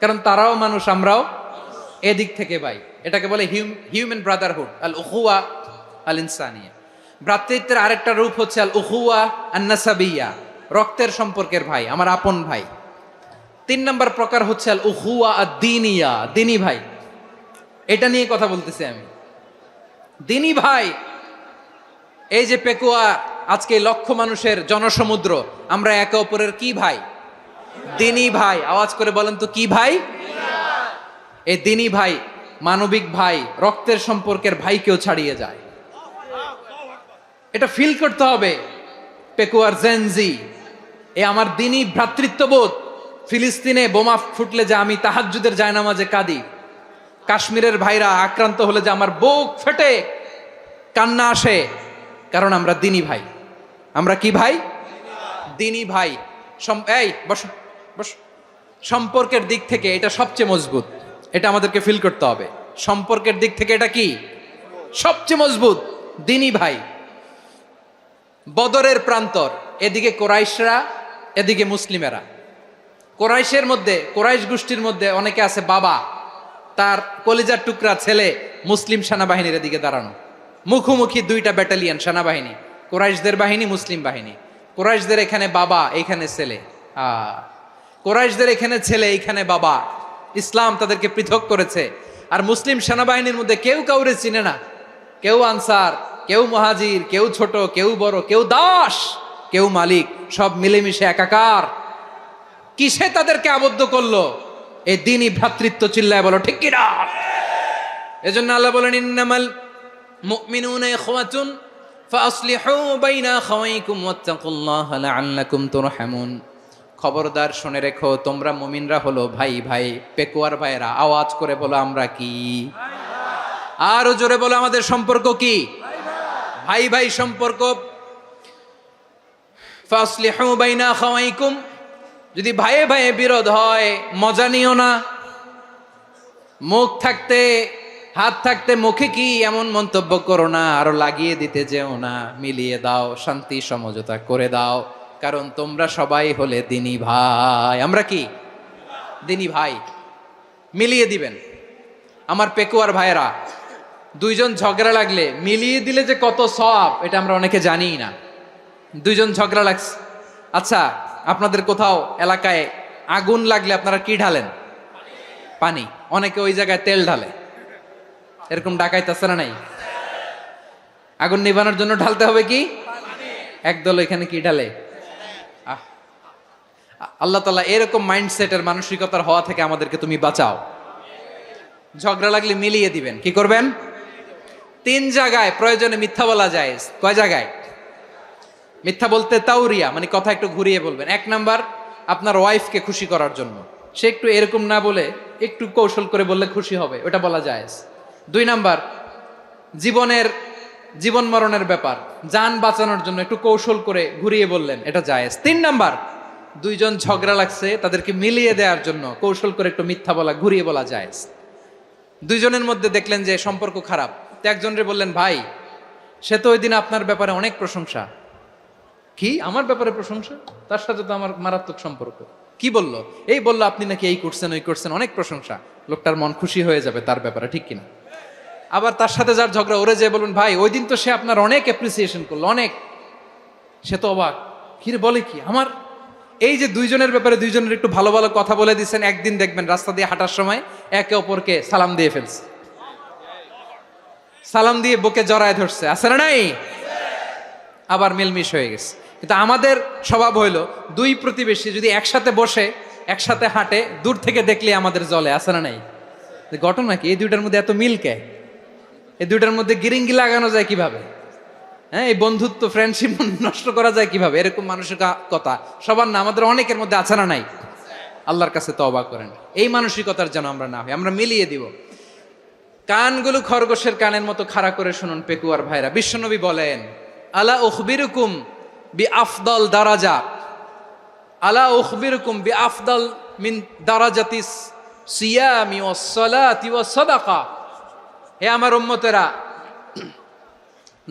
কারণ তারাও মানুষ, আমরাও এদিক থেকে ভাই। এটাকে বলে হিউম্যান ব্রাদারহুড, আল উখুয়া আল ইনসানিয়া। ভ্রাতৃত্বের আরেকটা রূপ হচ্ছে আল উখুয়া আন নাসাবিয়া, রক্তের সম্পর্কের ভাই, আমার আপন ভাই। তিন নম্বর প্রকার হচ্ছে আল উখুয়া আদ দ্বীনিয়া, দ্বীনি ভাই। এটা নিয়ে কথা বলতেছি আমি, দ্বীনি ভাই। এই যে পেকুয়া, আজকে লক্ষ মানুষের জনসমুদ্র, আমরা একে অপরের কি ভাই? দ্বীনি ভাই। আওয়াজ করে বলেন তো, কি ভাই? এই দ্বীনি ভাই, মানবিক ভাই, রক্তের সম্পর্কের ভাইকেও ছাড়িয়ে যায়। এটা ফিল করতে হবে। পেকুয়ার জেনজি, এ আমার দ্বীনি ভ্রাতৃত্ববোধ। ফিলিস্তিনে বোমা ফুটলে যে আমি তাহাজ্জুদের জায়নামাজে কাঁদি, কাশ্মীরের ভাইরা আক্রান্ত হলে যে আমার বুক ফেটে কান্না আসে, কারণ আমরা দ্বীনি ভাই। আমরা কি ভাই? দ্বীনি ভাই। এই বস বস। সম্পর্কের দিক থেকে এটা সবচেয়ে মজবুত, এটা আমাদেরকে ফিল করতে হবে। সম্পর্কের দিক থেকে এটা কি? সবচেয়ে মজবুত, দ্বীনি ভাই। বদরের প্রান্তর, এদিকে কোরাইশরা, এদিকে মুসলিমেরা। কোরাইশের মধ্যে, কোরাইশ গোষ্ঠীর মধ্যে অনেকে আছে বাবা, তার কলিজার টুকরা ছেলে মুসলিম সেনাবাহিনীর এদিকে দাঁড়ানো, মুখোমুখি দুইটা ব্যাটালিয়ন সেনাবাহিনী, কোরাইশদের বাহিনী, মুসলিম বাহিনী। কোরাইশদের এখানে বাবা, এইখানে ছেলে। কোরাইশদের এখানে ছেলে, এইখানে বাবা। ইসলাম তাদেরকে পৃথক করেছে। আর মুসলিম সেনাবাহিনীর মধ্যে কেউ কাউরে চিনে না, কেউ আনসার, কেউ মুহাজির, কেউ ছোট, কেউ বড়, কেউ দাস, কেউ মালিক, সব মিলেমিশে একাকার। কিসে তাদেরকে আবদ্ধ করলো? এই দ্বীনি ভ্রাতৃত্ব। চিল্লায় বলো ঠিক কিনা? এজন্য আল্লাহ বলেন, ইন্নামাল মুমিনুনা ইখওয়াতুন ফাসলিহু বাইনা আখাওয়াইকুম ওয়াত্তাকুল্লাহা লাআল্লাকুম তুরহামুন। খবরদার শুনে রেখো, তোমরা মুমিনরা হলো ভাই ভাই। পেকুয়ার ভাইরা আওয়াজ করে বলো, আমরা কি? আরো জোরে বলো, আমাদের সম্পর্ক কি? ভাই ভাই সম্পর্ক। ফাসলিহু বাইনা আখাওয়াইকুম, যদি ভাইয়ে ভাইয়ে বিরোধ হয় মজা নিও না। মুখ থাকতে, হাত থাকতে মুখে কি এমন মন্তব্য করো না, আরো লাগিয়ে দিতে যেও না। মিলিয়ে দাও, শান্তি সমঝোতা করে দাও, কারণ তোমরা সবাই হলে দ্বীনি ভাই। আমরা কি? দ্বীনি ভাই। মিলিয়ে দিবেন। আমার পেকুয়ার ভাইয়েরা, দুইজন ঝগড়া লাগলে মিলিয়ে দিলে যে কত সওয়াব, এটা আমরা অনেকে জানিই না। দুইজন ঝগড়া লাগছে, আচ্ছা আপনাদের কোথাও এলাকায় আগুন লাগলে আপনারা কি ঢালেন? পানি। অনেকে ওই জায়গায় তেল ঢালে, এরকম ডাকাইতেছে না নাই? আগুন নিভানোর জন্য ঢালতে হবে কি? একদল এখানে কি ঢালে? আল্লাহ তাআলা এরকম মাইন্ডসেটের, মানসিকতার হওয়া থেকে আমাদেরকে তুমি বাঁচাও। ঝগড়া লাগলে মিলিয়ে দিবেন। কি করবেন? তিন জায়গায় প্রয়োজনে মিথ্যা বলা যায়। কয় জায়গায় মিথ্যা বলতে? তাউরিয়া, মানে কথা একটু ঘুরিয়ে বলবেন। এক নাম্বার, আপনার ওয়াইফকে খুশি করার জন্য, সে একটু এরকম না বলে একটু কৌশল করে বললে খুশি হবে, ওটা বলা যায়। দুই নাম্বার, জীবন মরণের ব্যাপার, জান বাঁচানোর জন্য একটু কৌশল করে ঘুরিয়ে বললেন, এটা জায়েজ। তিন নাম্বার, দুইজন ঝগড়া লাগছে, তাদেরকে মিলিয়ে দেওয়ার জন্য কৌশল করে একটু মিথ্যা বলা, ঘুরিয়ে বলা জায়েজ। দুইজনের মধ্যে দেখলেন যে সম্পর্ক খারাপ, তো একজনরে বললেন, ভাই সে তো ওই দিন আপনার ব্যাপারে অনেক প্রশংসা। কি? আমার ব্যাপারে প্রশংসা? তার সাথে তো আমার মারাত্মক সম্পর্ক। কি বলল? এই বলল আপনি নাকি এই করছেন ওই করছেন, অনেক প্রশংসা। লোকটার মন খুশি হয়ে যাবে তার ব্যাপারে, ঠিক কিনা? আবার তার সাথে যার ঝগড়া, ওরে যে বলবেন ভাই ওই দিন তো সে আপনার অনেক অ্যাপ্রিসিয়েশন করলো, অনেক। সে তো অবাক, কিরে বলে কি আমার? এই যে দুইজনের ব্যাপারে দুইজনের একটু ভালো ভালো কথা বলে দিচ্ছেন, একদিন দেখবেন রাস্তা দিয়ে হাঁটার সময় একে অপরকে সালাম দিয়ে ফেলছে, সালাম দিয়ে বুকে জড়ায় ধরছে, আছে না নাই? আবার মিলমিশ হয়ে গেছে। কিন্তু আমাদের স্বভাব হইলো দুই প্রতিবেশী যদি একসাথে বসে একসাথে হাঁটে, দূর থেকে দেখলে আমাদের জলে, আছে না নাই? ঘটনা কি? এই দুইটার মধ্যে এত মিল কে? এই দুইটার মধ্যে গিরিঙ্গি লাগানো যায় কিভাবে? হ্যাঁ, এই বন্ধুত্ব ফ্রেন্ডশিপ নষ্ট করা যায় কিভাবে? এরকম মানসিকতা সবার না, আমাদের অনেকের মধ্যে আছে না নাই? আল্লাহর কাছে তওবা করেন, এই মানসিকতার যেন আমরা না হই, আমরা মিলিয়ে দিব। কানগুলো খরগোশের কানের মতো খাড়া করে শুনুন পেকুয়ার ভাইরা। বিশ্বনবী বলেন, আলা উখবিরুকুম বি আফদল দারাজা, আলা উখবিরুকুম বি আফদল মিন দারাজাতিস সিয়ামি ওয়াস সালাতি ওয়াস সাদাকা। হে আমার উম্মতেরা,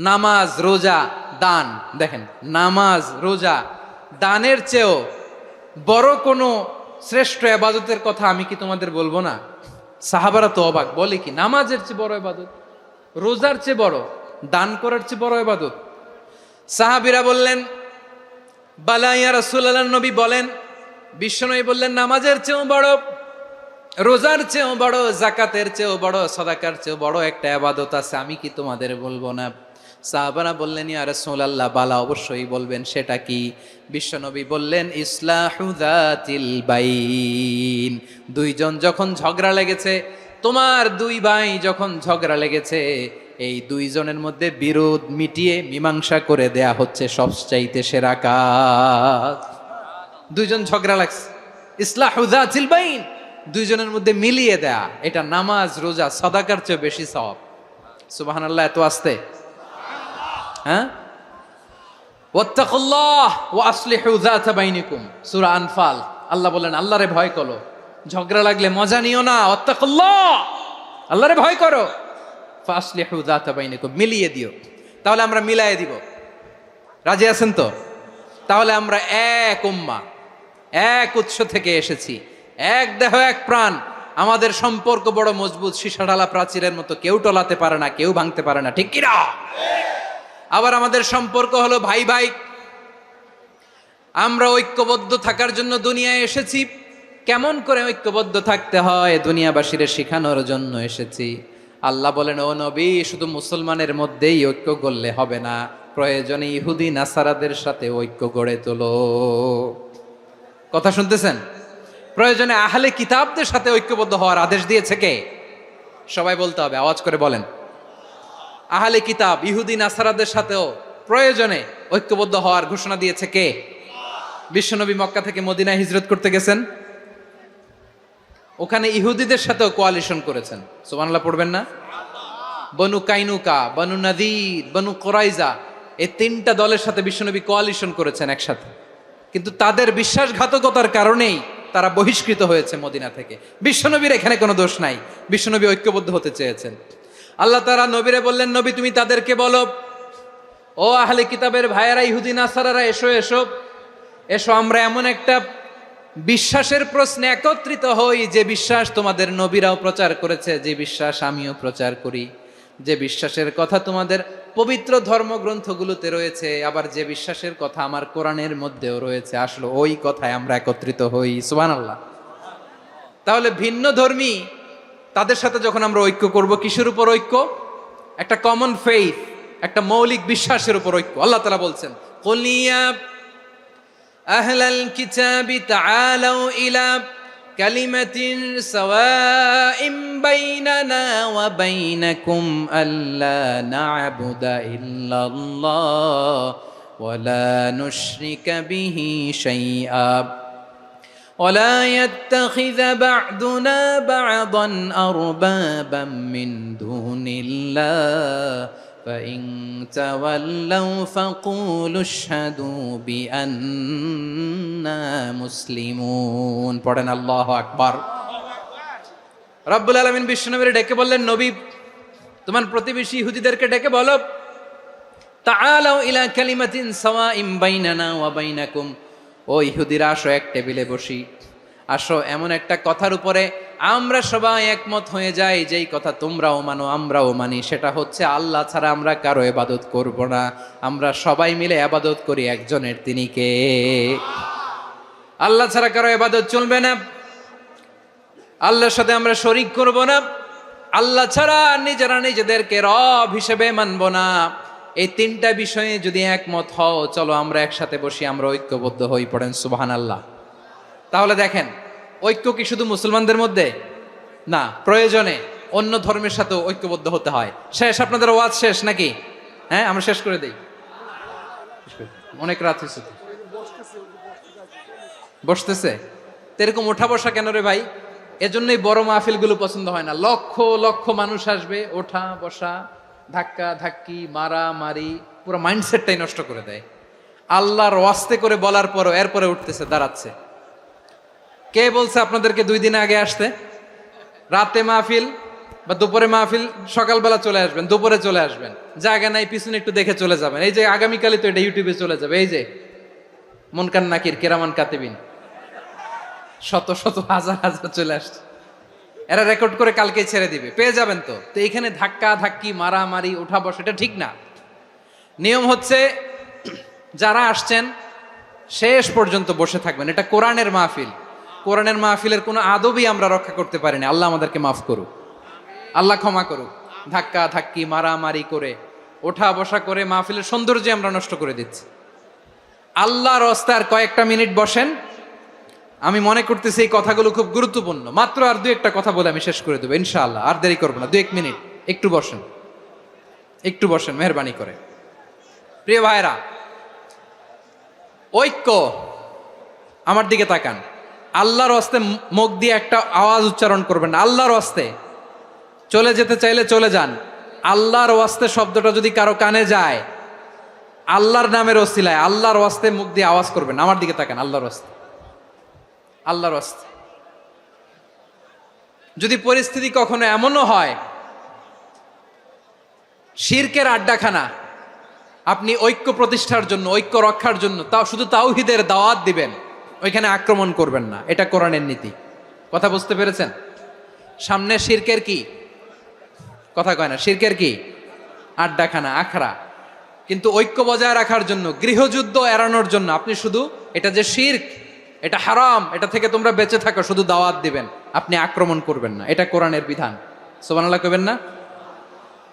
নামাজ, রোজা, দান, দেখেন নামাজ, রোজা, দানের চেয়েও বড় কোনো শ্রেষ্ঠ ইবাদতের কথা আমি কি তোমাদের বলবো না? সাহাবারা তো অবাক, বলে কি নামাজের চেয়ে বড় ইবাদত, রোজার চেয়ে বড়, দান করার চেয়ে বড় ইবাদত? সাহাবীরা বললেন, বালা ইয়া রাসূলুল্লাহ, নবী বলেন। বিশ্বনবী বললেন, নামাজের চেয়েও বড়, রোজার চেয়েও বড়, যাকাতের চেয়েও বড়, সাদাকার চেয়েও বড় একটা ইবাদত আছে, আমি কি তোমাদের বলবো না? সাহাবারা বললেন, ইয়া রাসূলুল্লাহ, বালা, অবশ্যই বলবেন, সেটা কি? বিশ্বনবী বললেন, ইসলাহু যাতিল বাইন। দুইজন যখন ঝগড়া লেগেছে, তোমার দুই ভাই যখন ঝগড়া লেগেছে, এই দুইজনের মধ্যে বিরোধ মিটিয়ে মীমাংসা করে দেয়া হচ্ছে সবচাইতে সেরা কাজ। দুইজন ঝগড়া লাগছে, ইসলাহু যাতিল বাইন, দুইজনের মধ্যে মিলিয়ে দেয়া, এটা নামাজ, রোজা, সাদাকার চেয়ে বেশি সওয়াব। সুবহানাল্লাহ, এত আস্তে? হ্যাঁ, ওয়াত্তাকুল্লাহ ওয়া আসলিহু যাতা বাইনিকুম, সূরা আনফাল। আল্লাহ বলেন, আল্লাহরে ভয় করো, ঝগড়া লাগলে মজা নিও না, ওয়াত্তাকুল্লাহ, আল্লাহরে ভয় করো, ফাসলিহু যাতা বাইনিকুম, মিলিয়ে দিও। তাহলে আমরা মিলায়ে দিব, রাজি আছেন তো? তাহলে আমরা এক উম্মাহ, এক উৎস থেকে এসেছি, এক দেহ এক প্রাণ, আমাদের সম্পর্ক বড় মজবুত, সীসাঢালা প্রাচীরের মতো, কেউ টলাতে পারে না, কেউ ভাঙতে পারে না, ঠিক কিনা? আবার আমাদের সম্পর্ক হলো ভাই ভাই, আমরা ঐক্যবদ্ধ থাকার জন্য দুনিয়ায় এসেছি। কেমন করে ঐক্যবদ্ধ থাকতে হয় দুনিয়াবাসীর শেখানোর জন্য এসেছি। আল্লাহ বলেন, ও নবী, শুধু মুসলমানের মধ্যেই ঐক্য করলে হবে না, প্রয়োজনে ইহুদি নাসারাদের সাথে ঐক্য গড়ে তোলো। কথা শুনতেছেন? প্রয়োজনে আহলে কিতাবদের সাথে ঐক্যবদ্ধ হওয়ার আদেশ দিয়েছে কে? সবাই বলতে হবে, আওয়াজ করে বলেন। আহলে কিতাব ইহুদি নাসারাদের সাথেও প্রয়োজনে ঐক্যবদ্ধ হওয়ার ঘোষণা দিয়েছে কে? বিশ্বনবী মক্কা থেকে মদিনায় হিজরত করতে গেছেন, ওখানে ইহুদিদের সাথেও কোয়ালিশন করেছেন। সুবহানাল্লাহ পড়বেন না? বনু কাইনুকা, বনু নাদির, বনু কুরাইজা, এই তিনটা দলের সাথে বিশ্বনবী কোয়ালিশন করেছেন একসাথে। কিন্তু তাদের বিশ্বাসঘাতকতার কারণেই তারা বহিষ্কৃত হয়েছে মদিনা থেকে। বিশ্বনবীর এখানে কোনো দোষ নাই, বিশ্বনবী ঐক্যবদ্ধ হতে চেয়েছেন। আল্লাহ তাআলা নবীরে বললেন, নবী তুমি তাদেরকে বলো, ও আহলে কিতাবের ভাইয়েরা, ইহুদি নাসারারা, এসো এসো এসো, আমরা এমন একটা বিশ্বাসের প্রশ্নে একত্রিত হই, যে বিশ্বাস তোমাদের নবীরাও প্রচার করেছে, যে বিশ্বাস আমিও প্রচার করি, যে বিশ্বাসের কথা তোমাদের পবিত্র ধর্মগ্রন্থগুলোতে রয়েছে, আবার যে বিশ্বাসের কথা আমার কোরআনের মধ্যেও রয়েছে, আসলে ওই কথায় আমরা একত্রিত হই। সুবহানাল্লাহ। তাহলে ভিন্ন ধর্মী তাদের সাথে যখন আমরা ঐক্য করব, কিসের উপর ঐক্য? একটা কমন ফেইথ, একটা মৌলিক বিশ্বাসের উপর ঐক্য। আল্লাহ তাআলা বলছেন, কুল ইয়া আহলাল কিতাবি তাআলাউ ইলা কালিমাতিন সাওয়াইম বাইনানা ওয়া বাইনাকুম আল্লা না'বুদা ইল্লাল্লাহ ওয়া লা নুশরিকা বিহি শাইআ ولا يتخذ بعضنا بعضا أربابا من دون الله فإن تولوا فقولوا اشهدوا بأننا مسلمون। পড়েন আল্লাহু আকবার। রব্বুল আলামিন বিশ্বনবীর ডেকে বললেন, নবী তোমার প্রতিবেশী ইহুদিদেরকে ডেকে বলো, তাআলাউ ইলা কালিমাতিন সাওয়াইম বাইনানা ওয়া বাইনাকুম, ও ইহুদিরা আসো এক টেবিলে বসি, আসো এমন একটা কথার উপরে আমরা সবাই একমত হয়ে যাই, যেই কথা তোমরাও মানো আমরাও মানি, সেটা হচ্ছে আল্লাহ ছাড়া আমরা কারো ইবাদত করব না, আমরা সবাই মিলে ইবাদত করি একজনের, তিনি কে? আল্লাহ ছাড়া কারো ইবাদত চলবে না, আল্লাহর সাথে আমরা শরীক করব না, আল্লাহ ছাড়া নিজেরা নিজেদেরকে রব হিসেবে মানব না। এই তিনটা বিষয়ে যদি একমত হও, চলো আমরা একসাথে বসি, আমরা ঐক্যবদ্ধ হই, পড়েন সুবহানাল্লাহ। তাহলে দেখেন, ঐক্য কি শুধু মুসলমানদের মধ্যে না, প্রয়োজনে অন্য ধর্মের সাথে ঐক্যবদ্ধ হতে হয়। শেষ, আপনাদের ওয়াজ শেষ নাকি? হ্যাঁ, আমরা শেষ করে দেই, অনেক রাত হয়েছে। বসতেছে তো এরকম ওঠা বসা কেন রে ভাই? এজন্যই বড় মাহফিলগুলো পছন্দ হয় না। লক্ষ লক্ষ মানুষ আসবে, ওঠা বসা, ধাক্কা ধাক্কি, মারা মারি, পুরো মাইন্ডসেটটাই নষ্ট করে দেয়। আল্লাহর ওয়াস্তে করে বলার পরও এরপরে উঠতেছে, দাঁড়াচ্ছে। কে বলছে আপনাদেরকে 2 দিন আগে আসতে? রাতে মাহফিল বা দুপুরে মাহফিল, সকালবেলা চলে আসবেন, দুপুরে চলে আসবেন, জায়গা নাই পিছনে একটু দেখে চলে যাবেন। এই যে আগামীকালই তো এটা ইউটিউবে চলে যাবে, এই যে মুনকার নাকির কেরামান কাতিবিন, শত শত হাজার হাজার চলে আসছে, এরা রেকর্ড করে কালকে ছেড়ে দিবে, পেয়ে যাবেন। তো এইখানে ধাক্কা ধাক্কি, মারামারি, ওঠা বসা, এটা ঠিক না। নিয়ম হচ্ছে যারা আসছেন শেষ পর্যন্ত বসে থাকবেন। এটা কোরআনের মাহফিল, কোরআনের মাহফিলের কোনো আদবই আমরা রক্ষা করতে পারিনি। আল্লাহ আমাদেরকে মাফ করুক, আল্লাহ ক্ষমা করুক। ধাক্কা ধাক্কি, মারামারি করে, ওঠা বসা করে মাহফিলের সৌন্দর্য আমরা নষ্ট করে দিচ্ছি। আল্লাহর রাস্তায় আর কয়েকটা মিনিট বসেন। আমি মনে করতেছি এই কথাগুলো খুব গুরুত্বপূর্ণ। মাত্র আর 2-1টা কথা বলে আমি শেষ করে দেবো ইনশাআল্লাহ, আর দেরি করবো না। 2-1 মিনিট একটু বসেন, একটু বসেন মেহরবানি করে। প্রিয় ভাইরা, ঐক্য, আমার দিকে তাকান। আল্লাহর ওয়াস্তে মুখ দিয়ে একটা আওয়াজ উচ্চারণ করবেন না। আল্লাহর ওয়াস্তে চলে যেতে চাইলে চলে যান। আল্লাহর ওয়াস্তে শব্দটা যদি কারো কানে যায়, আল্লাহর নামের ওসিলায় আল্লাহর ওয়াস্তে মুখ দিয়ে আওয়াজ করবেন। আমার দিকে তাকান, আল্লাহর ওয়াস্তে, আল্লাহর ওয়াস্তে। যদি পরিস্থিতি কখনো এমনও হয় শিরকের আড্ডাখানা, আপনি ঐক্য প্রতিষ্ঠার জন্য, ঐক্য রক্ষার জন্য তাও শুধু তাওহীদের দাওয়াত দিবেন, ওইখানে আক্রমণ করবেন না। এটা কোরআনের নীতি। কথা বুঝতে পেরেছেন? সামনে শিরকের কি কথা কয় না, শিরকের কি আড্ডাখানা, আখড়া। কিন্তু ঐক্য বজায় রাখার জন্য, গৃহযুদ্ধ এড়ানোর জন্য আপনি শুধু এটা যে শিরক, এটা হারাম, এটা থেকে তোমরা বেঁচে থাকো, শুধু দাওয়াত দিবেন, আপনি আক্রমণ করবেন না। এটা কোরআনের বিধান। সুবহানাল্লাহ কইবেন না?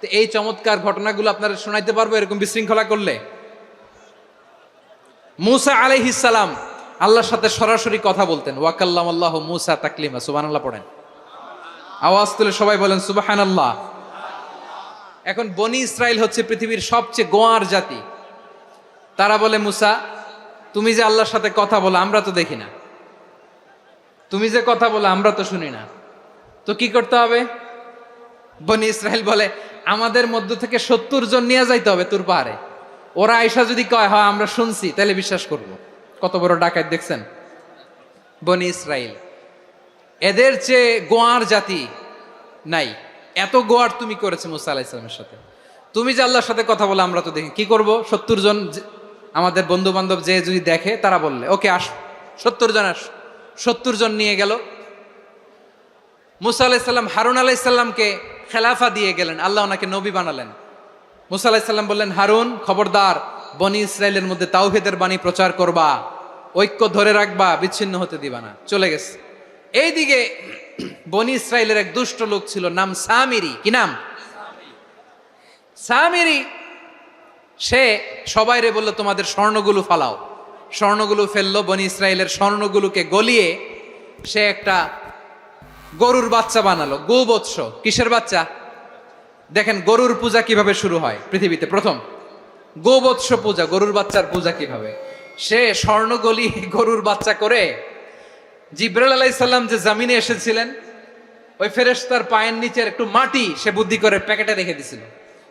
তো এই চমৎকার ঘটনাগুলো আপনারা শোনাইতে পারবো এরকম বিশৃঙ্খলা করলে। মূসা আলাইহিস সালাম আল্লাহর সাথে সরাসরি কথা বলতেন। ওয়াকাল্লামাল্লাহু মূসা তাকলিমা। সুবহানাল্লাহ পড়েন, আওয়াজ তুলে সবাই বলেন সুবহানাল্লাহ। এখন বনি ইসরাইল হচ্ছে পৃথিবীর সবচেয়ে গোয়ার জাতি। তারা বলে, মূসা তুমি যে আল্লাহর সাথে কথা বলো আমরা তো দেখি না, তুমি যে কথা বলো আমরা তো শুনি না, তো কি করতে হবে? বনি ইসরাইল বলে, আমাদের মধ্য থেকে 70 জন নিয়ে যাইতে হবে তুর পাহাড়ে। ওরা আয়সা যদি কয় হয় আমরা শুনছি, তাহলে বিশ্বাস করব। কত বড় ডাকাত দেখছেন বনি ইসরাইল। এদের চেয়ে গোয়ার জাতি নাই। এত গোয়ার তুমি করেছে মুসা আলাইহিস সালামের সাথে। তুমি যে আল্লাহর সাথে কথা বলে আমরা তো দেখি, কি করব? 70 জন আমাদের বন্ধু বান্ধব যে যদি দেখে, তারা বললে ওকে আস, 70 জন আস। 70 জন নিয়ে গেল। মুসা আলাইহিস সালাম হারুন আলাইহিস সালামকে খেলাফা দিয়ে গেলেন, আল্লাহ ওনাকে নবী বানালেন। মুসা আলাইহিস সালাম বললেন, হারুন খবরদার, বনি ইসরাইলের মধ্যে তাওহীদের বাণী প্রচার করবা, ঐক্য ধরে রাখবা, বিচ্ছিন্ন হতে দিবা না। চলে গেছে। এইদিকে বনি ইসরাইলের এক দুষ্ট লোক ছিল, নাম সামিরি। কি নাম? সামিরি। সে সবাইরে বলল, তোমাদের স্বর্ণগুলো ফালাও। স্বর্ণগুলো ফেললো। বনি ইসরাইলের স্বর্ণগুলোকে গলিয়ে সে একটা গরুর বাচ্চা বানালো। গোবৎস। কিসের বাচ্চা? দেখেন গরুর পূজা কিভাবে শুরু হয় পৃথিবীতে প্রথম। গোবৎস পূজা, গরুর বাচ্চার পূজা কিভাবে। সে স্বর্ণ গলি গরুর বাচ্চা করে, জিব্রাইল আলাইহিস সালাম যে জামিনে এসেছিলেন, ওই ফেরেশতার পায়ের নিচের একটু মাটি সে বুদ্ধি করে প্যাকেটে রেখে দিছিল।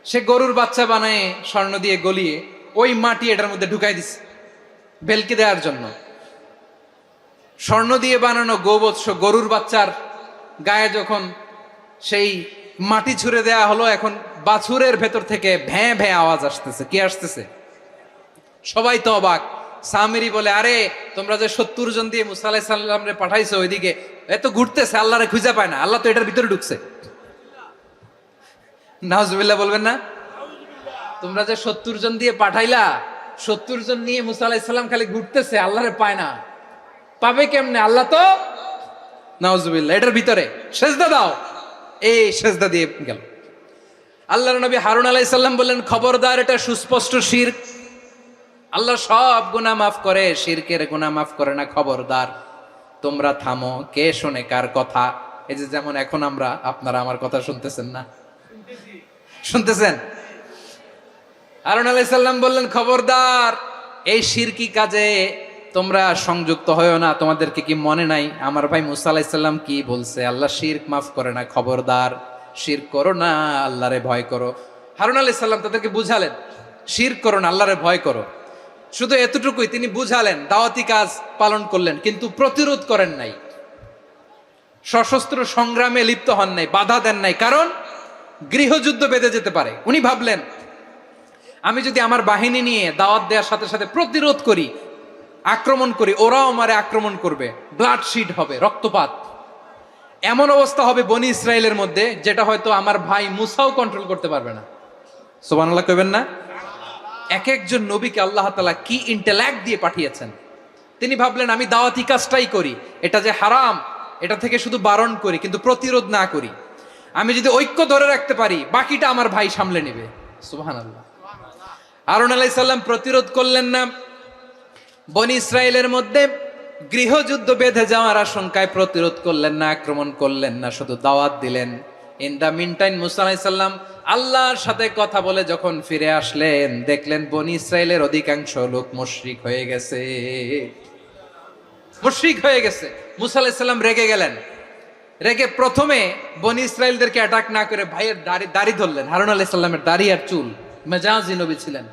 সে গরুর বাচ্চা বানায় স্বর্ণ দিয়ে গলিয়ে ওই মাটি এটার মধ্যে ঢুকাই দিছে ভেলকি দেওয়ার জন্য। স্বর্ণ দিয়ে বানানো গোবৎস গরুর বাচ্চার গায়ে যখন সেই মাটি ছুঁড়ে দেয়া হলো, এখন বাছুরের ভেতর থেকে ভ্যাঁ ভ্যাঁ আওয়াজ আসতেছে। কি আসতেছে? সবাই তো অবাক। সামিরি বলে, আরে তোমরা যে 70 জন দিয়ে মুসা আলাইহিস সালাম রে পাঠাইছো ওইদিকে, এত ঘুরতেছে, আল্লাহরে খুঁজে পায় না, আল্লাহ তো এটার ভিতরে ঢুকছে। নাউজুবিল্লাহ বলবেন না? তোমরা যে 70 জন দিয়ে পাঠাইলা, 70 জন নিয়ে মুসা আলাইহিস সালাম খালি ঘুরতেছে, আল্লাহরে পায় না। পাবে কেমনে? আল্লাহ তো, নাউজুবিল্লাহ, এটার ভিতরে সেজদা দাও। এই সেজদা দিয়ে গেল। আল্লাহর নবী হারুন আলাইহিস সালাম বললেন, খবরদার, এটা সুস্পষ্ট শিরক। আল্লাহ সব গুনাহ মাফ করে, শিরকের গুনাহ মাফ করে না, খবরদার তোমরা থামো। কে শোনে কার কথা? এই যে যেমন এখন আপনারা আমার কথা শুনতেছেন না? শুনতেছেন? হারুন আলাইহিস সালাম বললেন, খবরদার, এই শিরকি কাজে তোমরা সংযুক্ত হয়েও না। তোমাদেরকে কি মনে নাই আমার ভাই মুসা আলাইহিস সালাম কি বলছে? আল্লাহ শিরক মাফ করে না, খবরদার শিরক করো না, আল্লাহরে ভয় করো। হারুন আলাইহিস সালাম তাদেরকে বুঝালেন, শিরক করো না, আল্লাহরে ভয় করো। শুধু এতটুকুই তিনি বুঝালেন, দাওয়াতি কাজ পালন করলেন, কিন্তু প্রতিরোধ করেন নাই, সশস্ত্র সংগ্রামে লিপ্ত হন নাই, বাধা দেন নাই, কারণ গৃহযুদ্ধ বেঁধে যেতে পারে। উনি ভাবলেন, আমি যদি আমার বাহিনী নিয়ে দাওয়াত দেওয়ার সাথে সাথে প্রতিরোধ করি, আক্রমণ করি, ওরাও আমারে আক্রমণ করবে, ব্লাডশিড হবে, রক্তপাত, এমন অবস্থা হবে বনি ইসরায়েলের মধ্যে, যেটা হয়তো আমার ভাই মুসাও কন্ট্রোল করতে পারবে না। সুবহানাল্লাহ কইবেন না? এক একজন নবীকে আল্লাহ তাআলা কি ইন্টেলেক্ট দিয়ে পাঠিয়েছেন। তিনি ভাবলেন, আমি দাওয়াতি কাজটাই করি, এটা যে হারাম এটা থেকে শুধু বারণ করি, কিন্তু প্রতিরোধ না করি। আমি যদি ঐক্য ধরে রাখতে পারি, বাকিটা আমার ভাই সামলে নেবে। সুবহানাল্লাহ। হারুন আলাইহিস সালাম প্রতিরোধ করলেন না, বনি ইসরায়েলের মধ্যে গৃহযুদ্ধ বেঁধে যাওয়ার আশঙ্কায় প্রতিরোধ করলেন না, আক্রমণ করলেন না, শুধু দাওয়াত দিলেন। ইন দা মিন টাইম মুসা আলাইহিস সালাম আল্লাহর সাথে কথা বলে যখন ফিরে আসলেন, দেখলেন বনি ইসরায়েলের অধিকাংশ লোক মুশরিক হয়ে গেছে, মুশরিক হয়ে গেছে। মুসা আলাইহিস সালাম রেগে গেলেন। রেগে প্রথমে বনি ইসরায়েলদেরকে অ্যাটাক না করে ভাইয়ের দাড়ি ধরলেন। হারুন আলাইহিস সালামের দাড়ি আর চুল, মেজাজি নবী ছিলেন।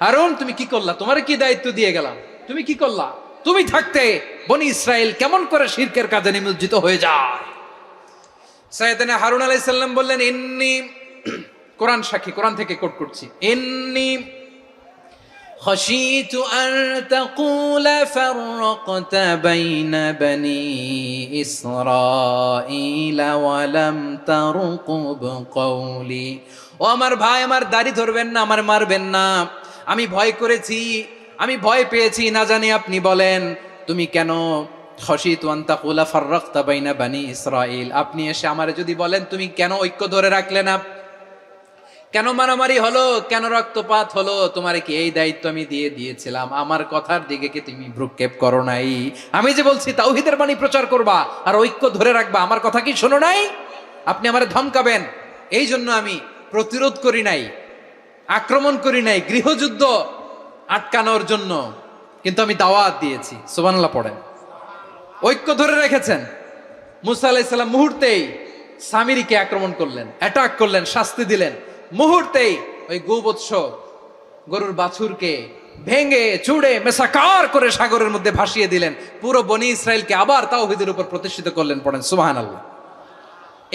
হারুন, তুমি কি করলা? তোমারে কি দায়িত্ব দিয়ে গেলাম, তুমি কি করলা? তুমি থাকতে বনি ইসরায়েল কেমন করে শিরকের কাজে নিমজ্জিত হয়ে যায়? সাইয়েদনা হারুন আলাইহিস সালাম বললেন, ইন্নী, কোরআন সাক্ষী, কোরআন থেকে কোট করছি, ইন্নী খাশীতু আন তাকুলা ফাররাকতা বাইনা বনি ইসরাঈলা ওয়া লাম তারকুব কওলি। ও আমার ভাই, আমার দাড়ি ধরবেন না, আমার মারবেন না। আমি ভয় করেছি, আমি ভয় পেয়েছি, না জানি আপনি বলেন তুমি কেন খাশীতু আন তাকুলা ফাররাকতা বাইনা বনি ইসরাঈল, আপনি এসে আমারে যদি বলেন তুমি কেন ঐক্য ধরে রাখলে না, কেন মারামারি হলো, কেন রক্তপাত হলো, তোমারে কি এই দায়িত্ব আমি দিয়েছিলাম? আমার কথার দিকে কি তুমি ভ্রুক্ষেপ করো নাই? আমি যে বলছি তাওহীদের বাণী প্রচার করবা আর ঐক্য ধরে রাখবা, আমার কথা কি শোনো নাই? আপনি আমারে ধমকাবেন, এই জন্য আমি প্রতিরোধ করি নাই, আক্রমণ করি নাই, গৃহযুদ্ধ আটকানোর জন্য, কিন্তু আমি দাওয়াত দিয়েছি। সুবহানাল্লাহ পড়েন। ঐক্য ধরে রেখেছেন। মুসা আলাইহিস সালাম মুহূর্তেই সামিরীকে আক্রমণ করলেন, অ্যাটাক করলেন, শাস্তি দিলেন। মুহূর্তেই ওই গোবৎস গরুর বাছুরকে ভেঙে চুড়ে মেসাকার করে সাগরের মধ্যে ভাসিয়ে দিলেন। পুরো বনি ইসরায়েলকে আবার তাওহীদের উপর প্রতিষ্ঠিত করলেন। পড়েন সুবহানাল্লাহ।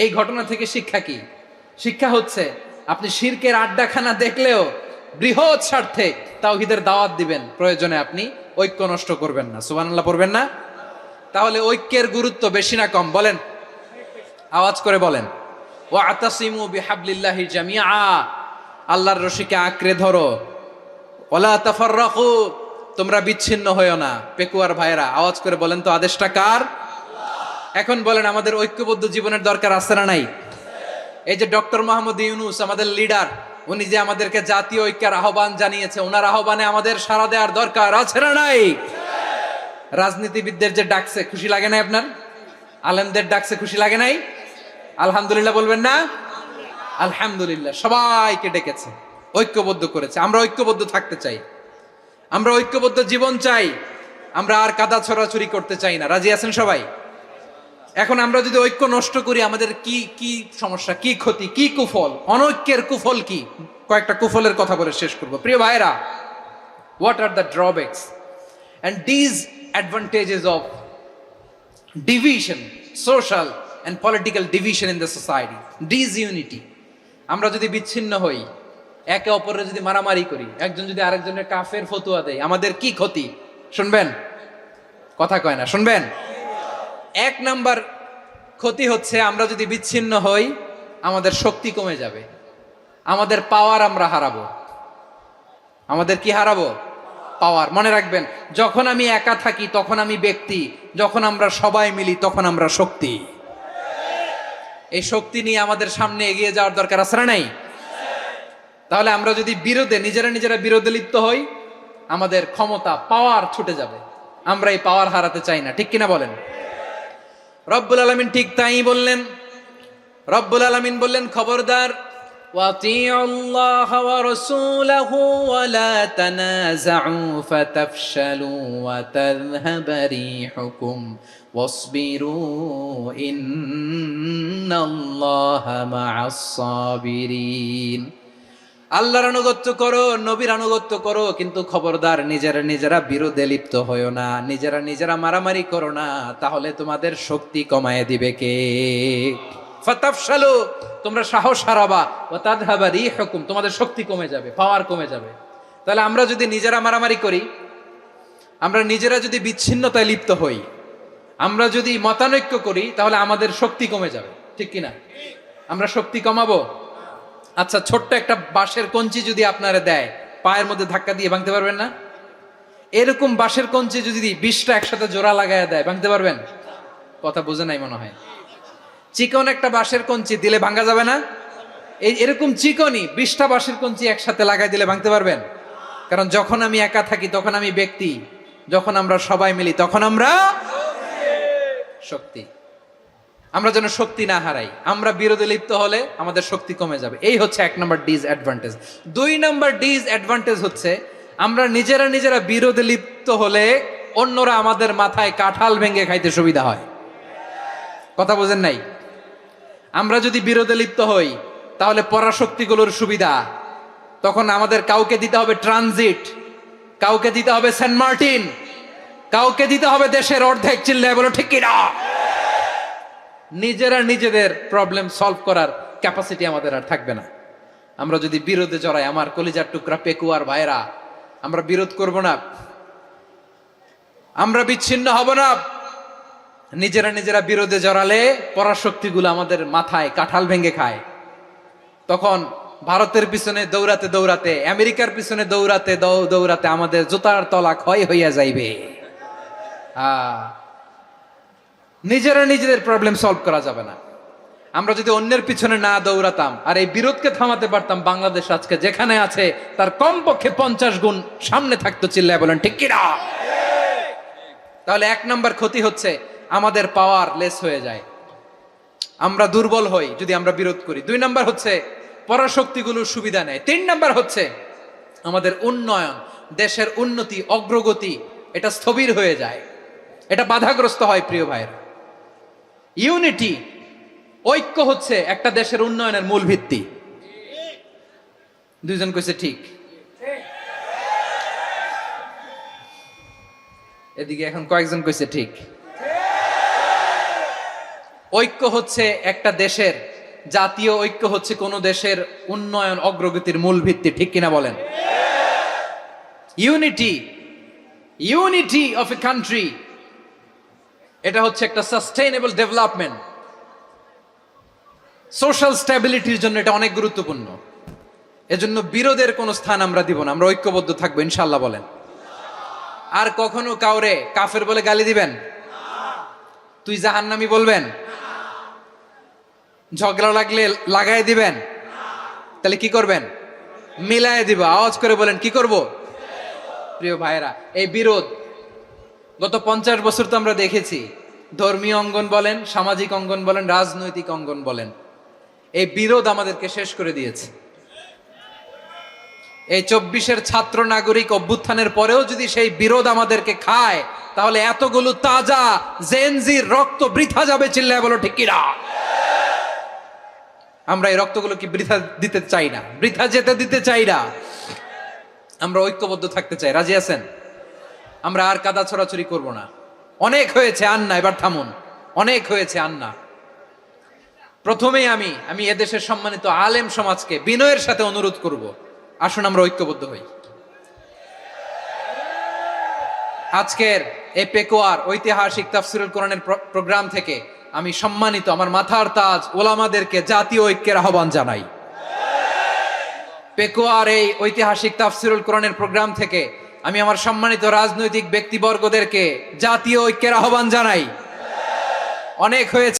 এই ঘটনা থেকে শিক্ষা কি? শিক্ষা হচ্ছে, আপনি শিরকের আড্ডাখানা দেখলেও বৃহৎ স্বার্থে তাওহীদের দাওয়াত দিবেন, প্রয়োজনে আপনি ঐক্য নষ্ট করবেন না। সুবহানাল্লাহ পড়বেন না? তাহলে ঐক্যের গুরুত্ব বেশি না কম? বলেন, আওয়াজ করে বলেন। ওয়াতাসিমু বিহাবলিল্লাহি জামিআ, আল্লাহর রশিকে আঁকড়ে ধরো। ওয়ালা তাফাররাকু, তোমরা বিচ্ছিন্ন হয়ো না। পেকুয়ার ভাইরা আওয়াজ করে বলেন তো, আদেশটা কার? এখন বলেন, আমাদের ঐক্যবদ্ধ জীবনের দরকার আছে না নাই? এই যে ডক্টর মোহাম্মদ ইউনূস আমাদের লিডার, উনি যে আমাদেরকে জাতীয় ঐক্যের আহ্বান জানিয়েছে, ওনার আহ্বানে আমাদের সাড়া দেওয়ার দরকার আছে না নাই? রাজনীতিবিদদের যে ডাকছে, খুশি লাগে নাই আপনার? আলেমদের ডাকছে, খুশি লাগে নাই? আলহামদুলিল্লাহ বলবেন না? আলহামদুলিল্লাহ। সবাইকে ডেকেছে, ঐক্যবদ্ধ করেছে। আমরা ঐক্যবদ্ধ থাকতে চাই, আমরা ঐক্যবদ্ধ জীবন চাই, আমরা আর কাদা ছড়াছড়ি করতে চাই না। রাজি আছেন সবাই? এখন আমরা যদি ঐক্য নষ্ট করি, আমাদের কি কি সমস্যা, কি ক্ষতি, কি কুফল? অনৈক্যের কুফল কি? কয়েকটা কুফলের কথা বলে শেষ করব। প্রিয় ভাইরা, what are the drawbacks and disadvantages of division, social and political division in the society? Disunity. আমরা যদি বিচ্ছিন্ন হই, একে অপরের যদি মারামারি করি, একজন যদি আরেকজনের কাফের ফতুয়া দেয়, আমাদের কি ক্ষতি? শুনবেন? কথা কয় না, শুনবেন? এক নাম্বার ক্ষতি হচ্ছে আমরা যদি বিচ্ছিন্ন হই, আমাদের শক্তি কমে যাবে, আমাদের পাওয়ার আমরা হারাবো। আমাদের কি হারাবো? পাওয়ার। মনে রাখবেন, যখন আমি একা থাকি তখন আমি ব্যক্তি, যখন আমরা সবাই মিলি তখন আমরা শক্তি। এই শক্তি নিয়ে আমাদের সামনে এগিয়ে যাওয়ার দরকার আছে না নাই? তাহলে আমরা যদি নিজেরা বিরোধে লিপ্ত হই, আমাদের ক্ষমতা, পাওয়ার ছুটে যাবে। আমরা এই পাওয়ার হারাতে চাই না, ঠিক কিনা বলেন? রব্বুল আলামিন ঠিক তাই বললেন। রব্বুল আলামিন বললেন, খবরদার, ওয়াতিউল্লাহ ওয়া রাসূলাহু ওয়া লা তানাযাউ ফাতাফশালু ওয়া তাযহাবা রিহুকুম ওয়াসবিরু ইন্নাল্লাহা মা'আস সাবিরিন। আল্লাহর আনুগত্য করো, নবীর আনুগত্য করো, কিন্তু খবরদার নিজেরা বিরোধে লিপ্ত হয়ো না, নিজেরা মারামারি করো না, তাহলে তোমাদের শক্তি কমায় দিবে কে? ফাতাফশালু, তোমরা সাহস হারাবা, ওয়া তাযহাবা রিহুকুম, তোমাদের শক্তি কমে যাবে, পাওয়ার কমে যাবে। তাহলে আমরা যদি নিজেরা মারামারি করি, আমরা নিজেরা যদি বিচ্ছিন্নতায় লিপ্ত হই, আমরা যদি মতানৈক্য করি, তাহলে আমাদের শক্তি কমে যাবে, ঠিক কিনা? আমরা শক্তি কমাবো? আচ্ছা, ছোট্ট একটা বাঁশের কঞ্চি যদি আপনারা দেয়, পায়ের মধ্যে ধাক্কা দিয়ে ভাঙতে পারবেন না? এরকম বাঁশের কঞ্চি যদি 20টা একসাথে জোড়া লাগায় দেয়, ভাঙতে পারবেন? কথা বুঝে নাই মনে হয়। চিকন একটা বাঁশের কঞ্চি দিলে ভাঙা যাবে না? এরকম চিকনই 20টা বাঁশের কঞ্চি একসাথে লাগাই দিলে ভাঙতে পারবেন? কারণ যখন আমি একা থাকি তখন আমি ব্যক্তি, যখন আমরা সবাই মিলি তখন আমরা শক্তি। আমরা যেন শক্তি না হারাই। আমরা বিরোধে লিপ্ত হলে আমাদের শক্তি কমে যাবে। এই হচ্ছে 1 নম্বর ডিসঅ্যাডভান্টেজ। 2 নম্বর ডিসঅ্যাডভান্টেজ হচ্ছে, আমরা নিজেরা বিরোধে লিপ্ত হলে অন্যরা আমাদের মাথায় কাঁঠাল ভেঙে খাইতে সুবিধা হয়। কথা বোঝেন নাই? আমরা যদি বিরোধে লিপ্ত হই, তাহলে পরাশক্তিগুলোর সুবিধা, তখন আমাদের কাউকে দিতে হবে ট্রানজিট, কাউকে দিতে হবে সেন্ট মার্টিন, কাউকে দিতে হবে দেশের অর্ধেক। চিল্লায় বলো ঠিক কিনা? নিজেদের প্রবলেম সলভ করার ক্যাপাসিটি আমাদের আর থাকবে না। আমরা যদি বিরোধে জড়াই, আমার কলিজার টুকরা পেকুয়ার ভাইরা, আমরা বিরোধ করব না, আমরা বিচ্ছিন্ন হব না। নিজেরা বিরোধে জড়ালে পরাশক্তিগুলো আমাদের মাথায় কাঁঠাল ভেঙে খায়। তখন ভারতের পিছনে দৌড়াতে, আমেরিকার পিছনে দৌড়াতে আমাদের জুতার তলা ক্ষয় হইয়া যাইবে। নিজেদের প্রবলেম সলভ করা যাবে না। আমরা যদি অন্যের পিছনে না দৌড়াতাম আর এই বিরোধকে থামাতে পারতাম, বাংলাদেশ আজকে যেখানে আছে তার কমপক্ষে 50 গুণ সামনে থাকতো। চিল্লায় বলেন ঠিক কিনা? তাহলে 1 নম্বর ক্ষতি হচ্ছে, আমাদের পাওয়ার লেস হয়ে যায়, আমরা দুর্বল হই যদি আমরা বিরোধ করি। 2 নম্বর হচ্ছে, পরাশক্তিগুলোর সুবিধা নেয়। 3 নম্বর হচ্ছে, আমাদের উন্নয়ন, দেশের উন্নতি, অগ্রগতি, এটা স্থবির হয়ে যায়, এটা বাধাগ্রস্ত হয়। প্রিয় ভাইয়েরা, ইউনিটি, ঐক্য হচ্ছে একটা দেশের উন্নয়নের মূল ভিত্তি। 2 জন কইছে ঠিক। এদিকে এখন কয়েকজন কইছে ঠিক। ঐক্য হচ্ছে একটা দেশের, জাতীয় ঐক্য হচ্ছে কোন দেশের উন্নয়ন, অগ্রগতির মূল ভিত্তি, ঠিক কিনা বলেন? ইউনিটি অফ এ কান্ট্রি, এটা হচ্ছে একটা সাস্টেইনেবল ডেভেলপমেন্ট, সোশ্যাল স্ট্যাবিলিটির জন্য এটা অনেক গুরুত্বপূর্ণ। এজন্য বিরোধের কোনো স্থান আমরা দিব না, আমরা ঐক্যবদ্ধ থাকবো ইনশাআল্লাহ বলেন। আর কখনো কাউরে কাফের বলে গালি দিবেন? তুই জাহান্নামী বলবেন? ঝগড়া লাগলে লাগাই দিবেন? তাহলে কি করবেন? মিলায় দিব। আওয়াজ করে বলেন, কি করব? প্রিয় ভাইরা, এই বিরোধ গত 50 বছর তো আমরা দেখেছি। ধর্মীয় অঙ্গন বলেন, সামাজিক অঙ্গন বলেন, রাজনৈতিক অঙ্গন বলেন, এই বিরোধ আমাদেরকে শেষ করে দিয়েছে। এই 24-এর ছাত্র নাগরিক অভ্যুত্থানের পরেও যদি সেই বিরোধ আমাদেরকে খায়, তাহলে এতগুলো তাজা জেনজির রক্ত বৃথা যাবে। চিল্লায় বলো ঠিক কিনা? আমরা এই রক্তগুলো কি বৃথা দিতে চাই না, বৃথা যেতে দিতে চাই না। আমরা ঐক্যবদ্ধ থাকতে চাই। রাজি আছেন? আমরা আর কাদা ছড়াছড়ি করব না। অনেক হয়েছে, আন্না, এবার থামুন। অনেক হয়েছে, আন্না। প্রথমেই আমি এদেশের সম্মানিত আলেম সমাজকে বিনয়ের সাথে অনুরোধ করব, আসুন আমরা ঐক্যবদ্ধ হই। আজকের এই পেকুয়ার ঐতিহাসিক তাফসিরুল কোরআনের প্রোগ্রাম থেকে আমি সম্মানিত আমার মাথার তাজ ওলামাদেরকে জাতীয় ঐক্যের আহ্বান জানাই। পেকুয়ার এই ঐতিহাসিক তাফসিরুল কোরআনের প্রোগ্রাম থেকে আমি আমার সম্মানিত রাজনৈতিক ব্যক্তিবর্গদেরকে জাতীয় ঐক্যের আহ্বান জানাই। অনেক হয়েছে।